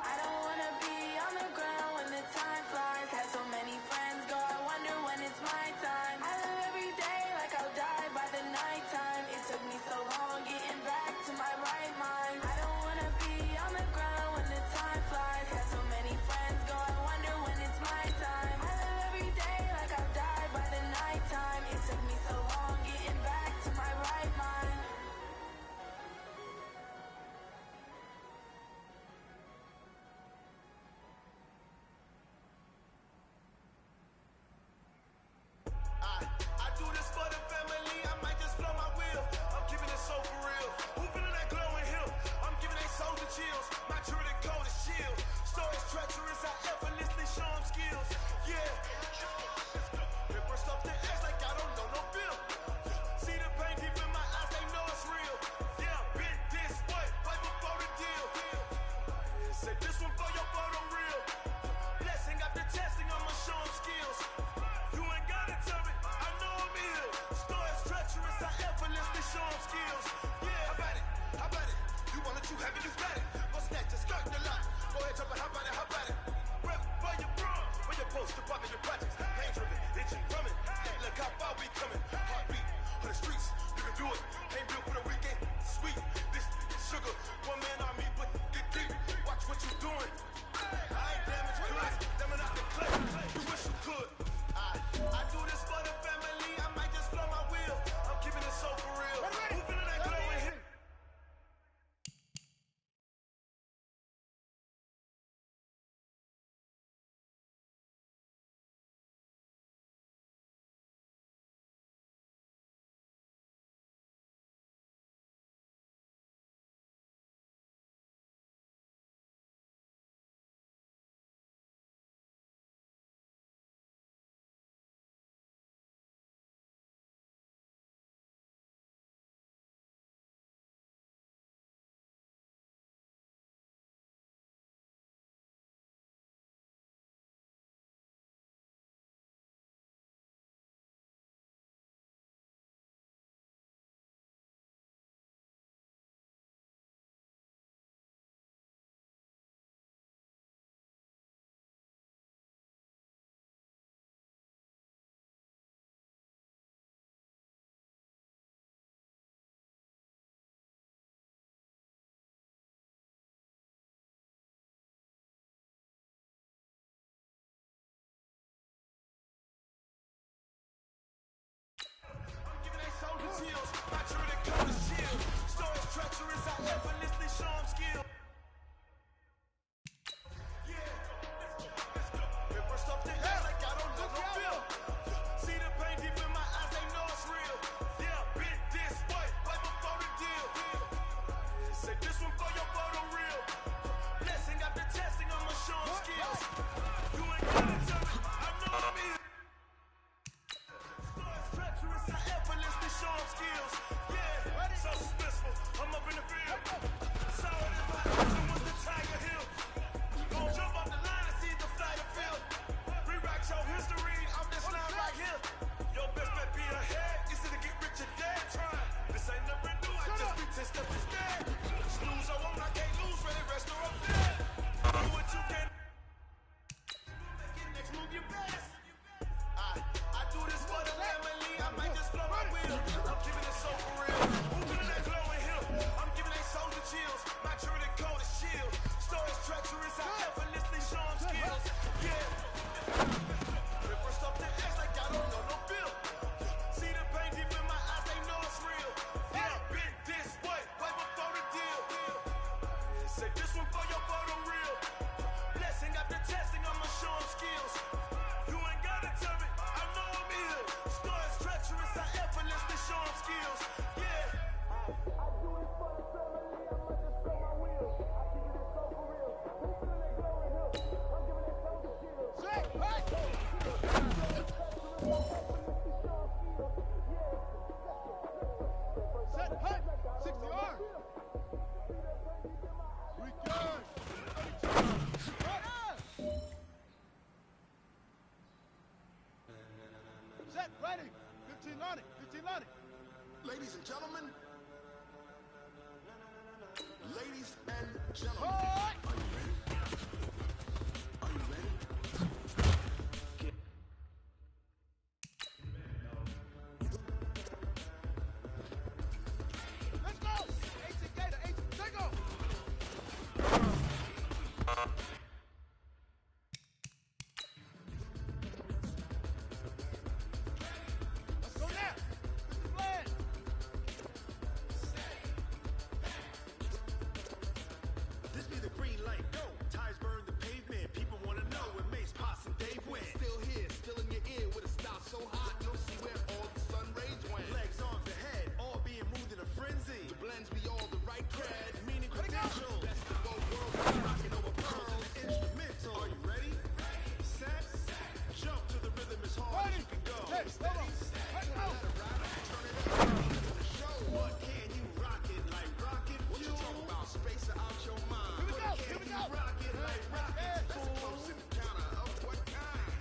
[SPEAKER 12] I don't want to be on the ground when the time flies. Had so many friends go, I wonder when it's my time. I live every day like I'll die by the nighttime. It took me so long getting back to my right mind. I don't want to be on the ground when the time flies. Had so many friends go, I wonder when it's my time. I live every day like I'll die by the nighttime. It took me so long getting back to my right mind.
[SPEAKER 8] I do this for the family, I might just blow my wheel. I'm keeping it so for real. Who feeling that glowing hill? I'm giving they soldier chills. My truly code is chill. Stories treacherous, I effortlessly show them skills. Yeah. They burst off the edge like I don't know no feel. See the pain deep in my eyes, they know it's real. Yeah, been this way, right before the deal. Say this one for your photo real. Blessing after testing, I'ma show them skills. You ain't gotta tell me, I know I'm ill. Stories treacherous, I effortlessly show them skills. Yeah, how about it? How about it? You want it, you have it, you got it. Go snatch it, skirt the lot. Go ahead, jump it, how about it? How about it? Rep where you from? Where you supposed to pop in your projects? Pain driven, itching, drumming. Look how far we coming. Heartbeat on the streets, you can do it. Ain't built for the weekend, sweet. This sugar, one man on me, but get deep. Watch what you doing. I ain't damaged goods, damn it out the clay. You wish you could. I do this for the family, I might just blow my wheel. I'm keeping it so for real. Who feeling that glowing hit? Chills, my truly code is chill. Stories treacherous, I effortlessly show them skill. Yeah, let's go. They burst off the head like I don't know no feel. See the pain deep in my eyes, they know it's real. Yeah, been this way, right before the deal. Say this one for your photo real. Blessing after testing, I'ma show them skills. You ain't gotta tell me, I know I'm here. Treacherous, I effortlessly show them skills. Yeah, so suspenseful. I'm up in the field. Saw it in my eyes, and was the Tiger Hill. Gon' jump off the line and see the flight of field. Rewrite your history, I'm this line right here. Your best bet be ahead, easy to get rich or dead trying. This ain't never new, I just be 10 steps instead. Snooze or won't, I can't lose, ready, rest or I'm dead. Do what you can. Make it next move your best. I do this for the family, I might just blow my wheel. I'm keeping it so for real. Who feeling that glowing hill? I'm giving they soldier chills. My truly code is chill. Stories treacherous, I effortlessly show them skills. Yeah. They burst off the
[SPEAKER 3] ready. 15 on it. 15 on it.
[SPEAKER 14] Ladies and gentlemen. Ladies and gentlemen. Are you ready? Are you ready?
[SPEAKER 3] Let's go! 18 Gator, 18, take off! Let's go now! This is plan!
[SPEAKER 14] This be the green light, go. Tires burn the pavement. People want to know when Mace, Potts, and Dave went. Still here, still in your ear with a stop so hot, you'll see where all the sun rays went. Legs, arms, ahead, all being moved in a frenzy. The blends be all the right cred, meaning credentials. Best of both worlds, rocking over pearls and instrumental. Are you ready? Set, jump to the rhythm as hard as you can go.
[SPEAKER 3] Hey, hold on. Let's go!
[SPEAKER 14] Turn it up, the show. What can you rock it like rocket fuel? What you talking about? Space out your mind.
[SPEAKER 3] Here we go, here we go.
[SPEAKER 14] Rock it like rocket fuel. Close encounter of what kind?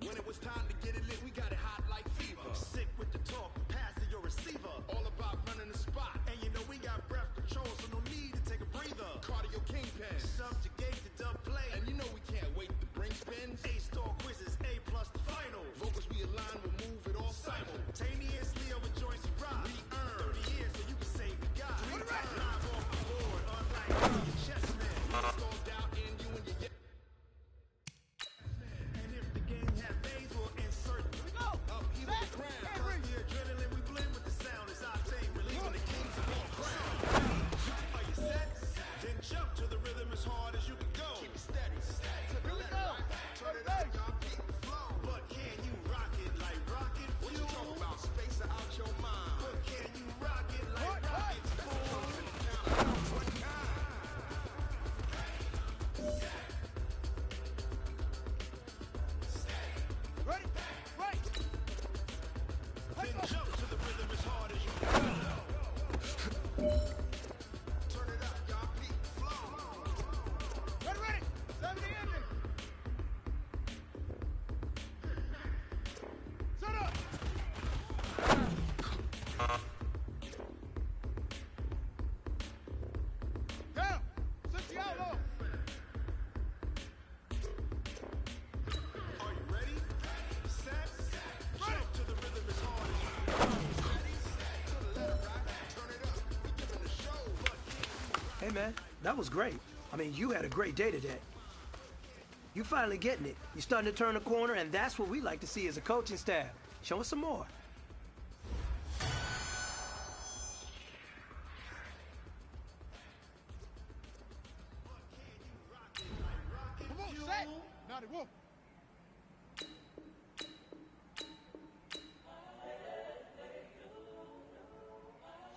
[SPEAKER 14] When it was time to get it lit, we got it hot like fever. Sick with the talk, pass to your receiver. All about running the spot. And you know we got breath control, so no need to take a breather. Cardio kingpin, subjugate the dub play. And you know we can't wait to bring spins. A-star quizzes, A+ the final. Vocals we align, we'll move it all simultaneously over joints we rock. We earn 30 years so you can say we got. We live off the board, unlike your chessmen. Stalled out in you and your and if the game had phase, we'll insert. Here we go. Up here with the ground. Cause the adrenaline we blend with the sound is octane. Releasing the kings of all crown. Are you set? Then jump to the rhythm as hard as you can go. Keep it steady. To the left, right. Turn it up, y'all keep the flow. But can you rock it like rocket fuel? What you talking about? Space out your mind. But can you rock it like rocket fuel? What kind?
[SPEAKER 3] Ready? Right!
[SPEAKER 14] Then jump to the rhythm as hard as you can go. Turn it up, y'all keep the flow.
[SPEAKER 3] Ready, ready! 70 ending! Set up! Down! 60 outlaw!
[SPEAKER 14] Are you ready? Set. Jump to the rhythm as hard as you can go. Ready? To the left, right. Turn it up. We giving the show. But can you
[SPEAKER 13] Hey, man, that was great. I mean, you had a great day today. You finally getting it. You're starting to turn a corner, and that's what we like to see as a coaching staff. Show us some more.
[SPEAKER 3] Come on, set! Now they won't.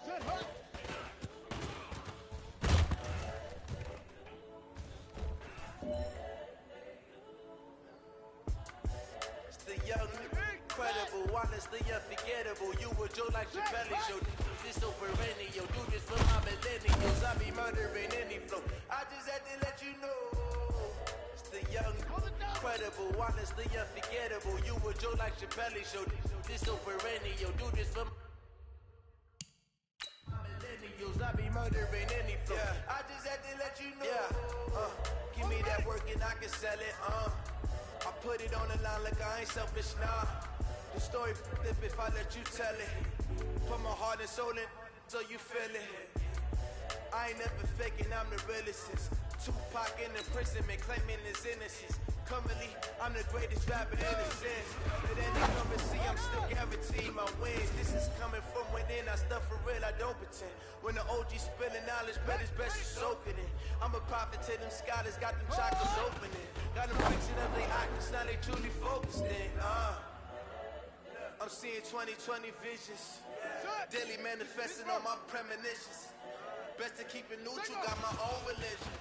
[SPEAKER 3] Set, hurt!
[SPEAKER 15] It's the young, incredible, honestly unforgettable. You were Joe like Chappelle show. This so perennial. Do this for my millennials. I be murdering any flow. I just had to let you know. It's the young, incredible, honestly unforgettable. You were Joe like Chappelle show. This so perennial. Do this for my millennials. I be murdering any flow. I just had to let you know. Give me that work and I can sell it. I put it on the line like I ain't selfish, nah. The story flip if I let you tell it. Put my heart and soul in so you feel it. I ain't never faking, I'm the realest. Tupac in imprisonment, claiming his innocence. Currently, I'm the greatest rapper in a sense. At any currency, I'm still guaranteed my wins. This is coming from within, I stuff for real, I don't pretend. When the OG spilling knowledge, bet it's best you soak it in. I'm a prophet to them scholars, got them chakras opening. Got them fixing up they octaves, now they truly focused in. I'm seeing 2020 visions. Daily manifesting on my premonitions. Best to keep it neutral, got my own religion.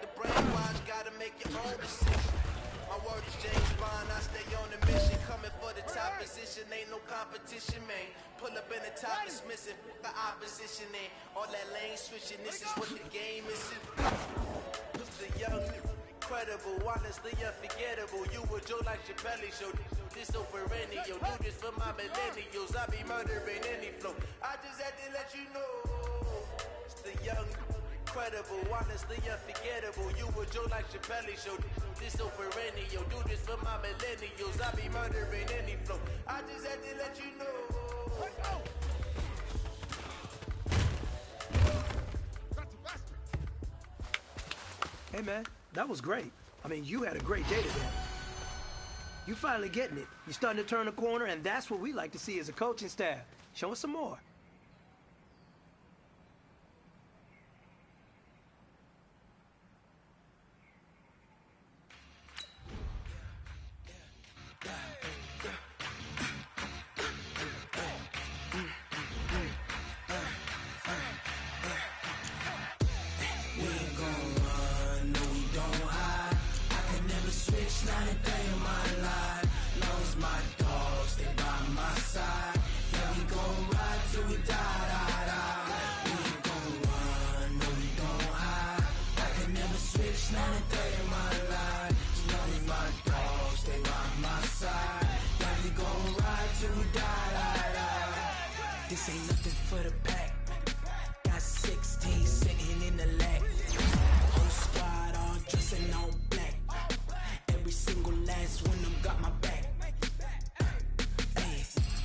[SPEAKER 15] The brainwash, gotta make your own decision. My word is James Bond, I stay on the mission. Coming for the top position, ain't no competition, man. Pull up in the top, dismissing the opposition, ain't all that lane switching. This is what the game is. It's the young, incredible, honestly unforgettable. You a joke like Chappelle Show. This so perennial, do this for my millennials. I be murdering any flow. I just had to let you know. It's the young, incredible, honestly unforgettable. You a joke like Chappelle Show. This so perennial, do this for my millennials. I be murdering any flow. I just had to let you know. Let go.
[SPEAKER 13] Hey, man, that was great. I mean, you had a great day today. You finally getting it. You're starting to turn the corner, and that's what we like to see as a coaching staff. Show us some more.
[SPEAKER 9] This ain't nothing for the pack. Got 16 sitting in the lag. Whole squad all dressing all black. Every single last one of them got my back. Hey,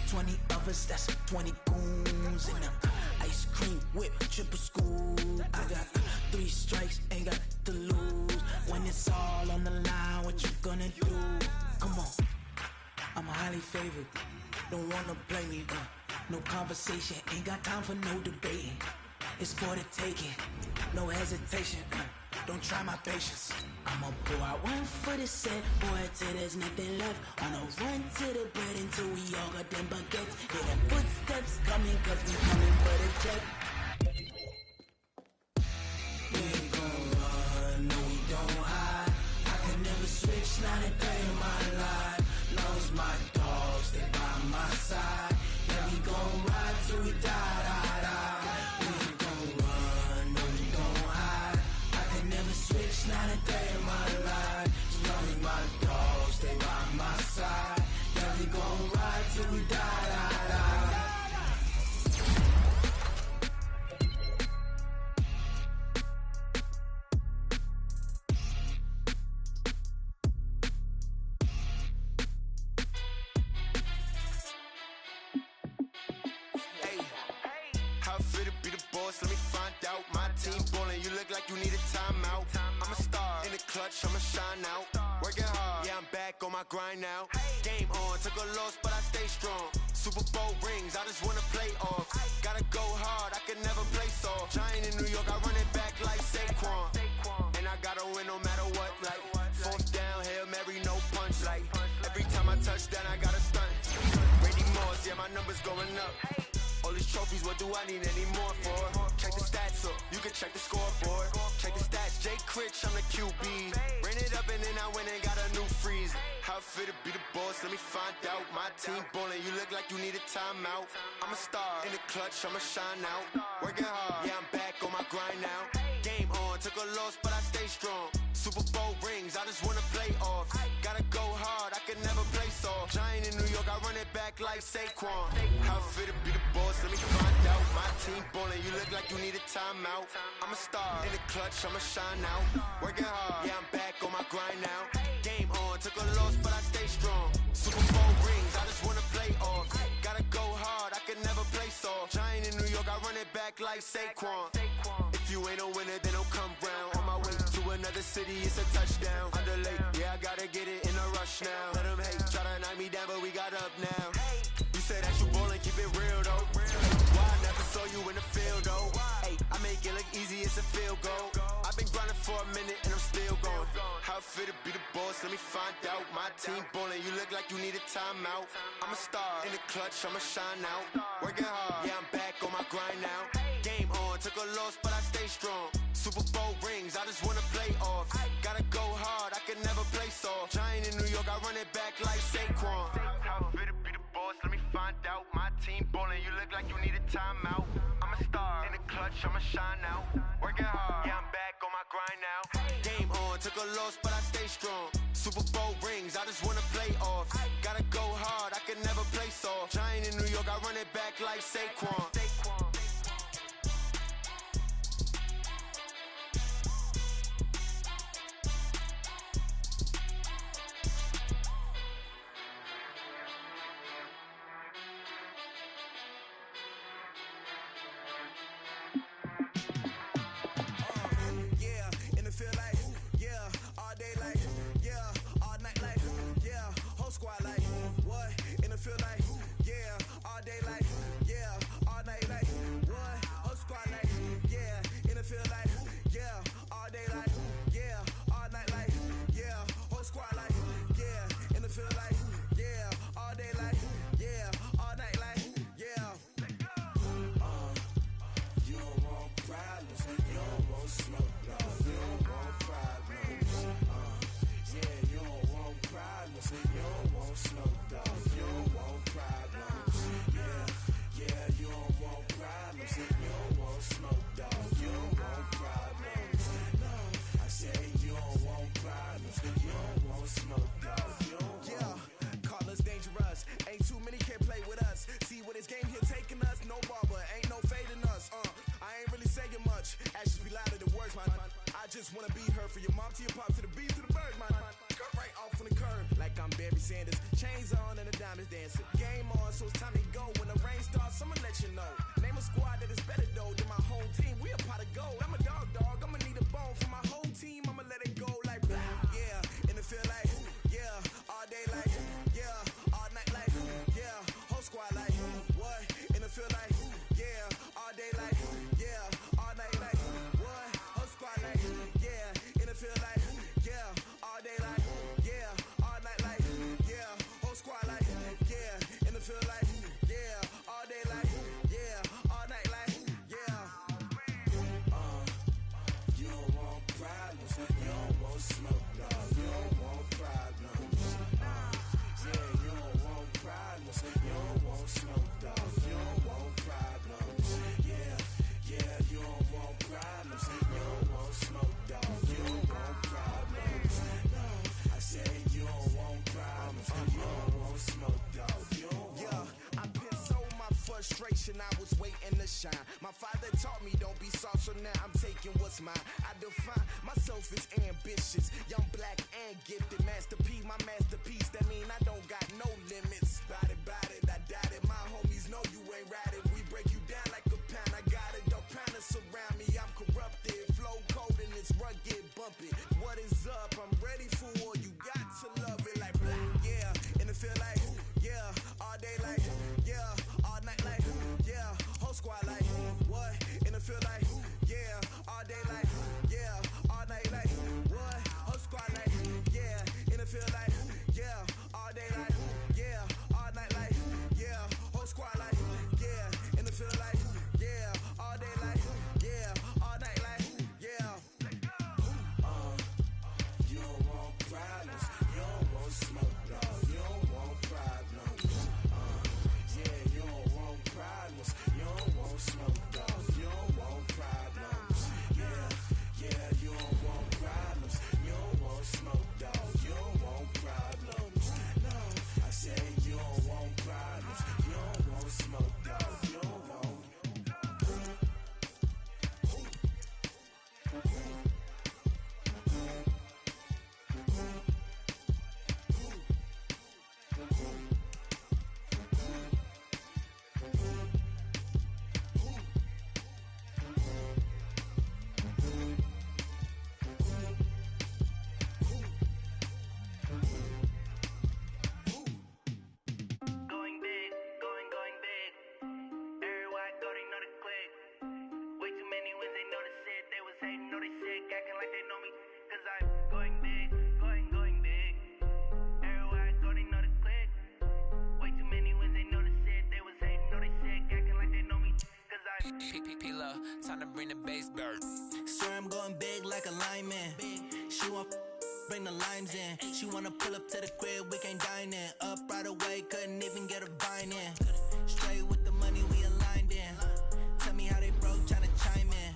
[SPEAKER 9] 20 of us, that's 20 goons in them. Ice cream whip, triple scoop. I got 3 strikes, ain't got to lose. When it's all on the line, what you gonna do? Come on, I'm highly favored. Don't wanna play me, no conversation, ain't got time for no debating. It's for the taking, no hesitation. Don't try my patience. I'ma pour out one for the set, boy, till there's nothing left. On a run to the bread until we all got them baguettes. Hear them footsteps coming, cause we coming for the check. We ain't gon' run, no we don't hide. I can never switch, not a day in my life. Long as my dogs stay by my side. Yeah, we gon' ride till we die, die, die. We ain't gon' run, no we don't hide. I can never switch, not a day in my life. As long as my dogs stay by my side. Yeah, we gon' ride till we die, die, die.
[SPEAKER 8] Let me find out. My team ballin', you look like you need a timeout. I'm a star in the clutch, I'ma shine out. Working hard, yeah, I'm back on my grind now. Game on, took a loss, but I stay strong. Super Bowl rings, I just wanna play off. Gotta go hard, I can never play soft. Giant in New York, I run it back like Saquon. And I gotta win no matter what, like fourth down, Hail Mary, no punch. Like every time I touch down, I gotta stunt. Randy Moss, yeah, my numbers going up. All these trophies, what do I need any more for? Check the stats up, you can check the scoreboard. Check the stats, Jay Critch, I'm the QB. Ran it up and then I went and got a new freeze. How it feel to be the boss, let me find out. My team ballin', you look like you need a timeout. I'm a star in the clutch, I'ma shine out. Working hard, yeah, I'm back on my grind now. Game on, took a loss, but I stay strong. Super Bowl rings, I just wanna play off. Gotta go hard, I can never play soft. Giant in New York, I run it back like Saquon. How it feel to be the boss, let me find out. My team ballin', you look like you need a timeout. I'm a star in the clutch, I'ma shine out. Working hard, yeah, I'm back on my grind now. Game on, took a loss, but I stay strong. Super Bowl rings, I just wanna play off. Gotta go hard, I can never play soft. Giant in New York, I run it back like Saquon. If you ain't a winner, then don't come round. On my way to another city, it's a touchdown. Underlay, yeah, I gotta get it in a rush now. Let them hate, try to knock me down, but we got up now. You said that you ballin', keep it real though. Why I never saw you in the field though? Hey, I make it look easy, it's a field goal. I've been grinding for a minute and I'm still going. How it feel to be the boss, let me find out. My team ballin', you look like you need a timeout. I'm a star in the clutch, I'ma shine out. Working hard, yeah, I'm back on my grind now. Game on, took a loss, but I stay strong. Super Bowl rings, I just wanna play off. Gotta go hard, I can never play soft. Giant in New York, I run it back like Saquon. How it feel to be the boss, let me find out. My team ballin', you look like you need a timeout. I'm a star in the clutch, I'ma shine out. Working hard, yeah, I'm back on my grind now. Game on,
[SPEAKER 16] Took a loss, but I stay strong. Super Bowl rings, I just wanna play off. Gotta go hard, I can never play soft. Giant in New York, I run it back like Saquon.
[SPEAKER 14] I was waiting to shine. My father taught me don't be soft, so now I'm taking what's mine. I define myself as ambitious, young, black, and gifted. Master P, my masterpiece. That mean I don't got no limits. Bout it, I doubt it. My homies know you ain't ratted. We break you down like a pound. I got it, dog pounders surround me. I'm corrupted, flow cold and it's rugged, bumpy. What is up? I'm ready for war. You got to love it like black, yeah. And it feel like, yeah, all day like, yeah, all night like, yeah, whole squad like, what? And it feel like, yeah, all day like, yeah, all night like, what? Whole squad like, yeah, and it feel like, yeah, all day like, yeah, all night like, yeah, whole squad like, yeah, and it feel like, yeah, all day like, yeah, all night like, yeah.
[SPEAKER 5] You don't want problems, you don't want smoke, dog. You don't want problems. Yeah, you don't want problems, you don't want smoke, dog. You don't want problems. Yeah, you don't want problems, you don't want smoke, dog. You don't want problems. No, I say you don't want problems, you don't want smoke, dog. You don't want.
[SPEAKER 17] Going big, going big. Everywhere I go, they know the click. Way too many wins, they know the shit. They was hating, know they sick, acting like they know me. Cause I'm going big, going big. Everywhere I go, they know the click. Way too many wins, they know the shit. They was hating, know they sick, acting like they know me. Cause I'm
[SPEAKER 9] P-P-P-Low, time to bring the bass back.
[SPEAKER 18] Swear I'm going big like a lineman. She want bring the limes in. She wanna pull up to the crib, we can't dine in. Up right away, couldn't even get a vine in. Straight with the money, we aligned in. Tell me how they broke, tryna chime in.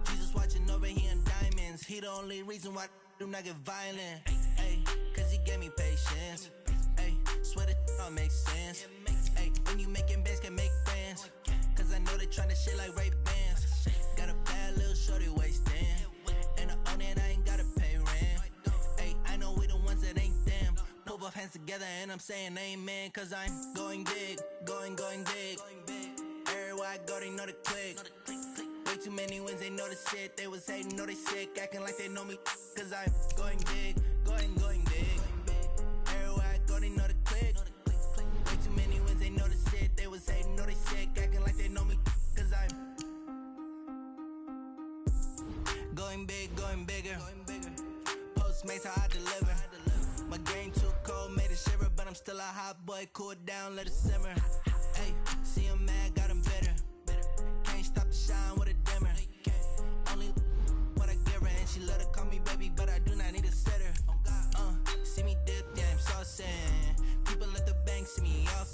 [SPEAKER 18] Jesus watching over here in diamonds. He the only reason why do not get violent. Ay, cause he gave me patience. Ay, swear that all makes sense. Ay, when you making bands, can make friends. Cause I know they tryna shit like Ray-Bans. Got a bad little shorty wasting. And I own it, I ain't gotta pay rent. Ay, I know we the ones that ain't them. Pull both hands together and I'm saying amen. Cause I'm going big, going big. Everywhere I go, they know the click. Way too many wins, they know the shit. They was hating, know they sick, acting like they know me. Cause I'm going big, going big. Everywhere I go, they know the click. Way too many wins, they know the shit. They was hating, know they sick, acting like they know me. Cause I'm going big, going bigger. Postmates, how I deliver. My game too cold, made it shiver. But I'm still a hot boy, cool it down, let it simmer. Hey, see him mad, got him bitter. Can't stop the shine with a dimmer. Only what I give her, and she love to call me baby, but I do not need a sitter. See me dip, yeah, I'm saucing. People at the bank see me off.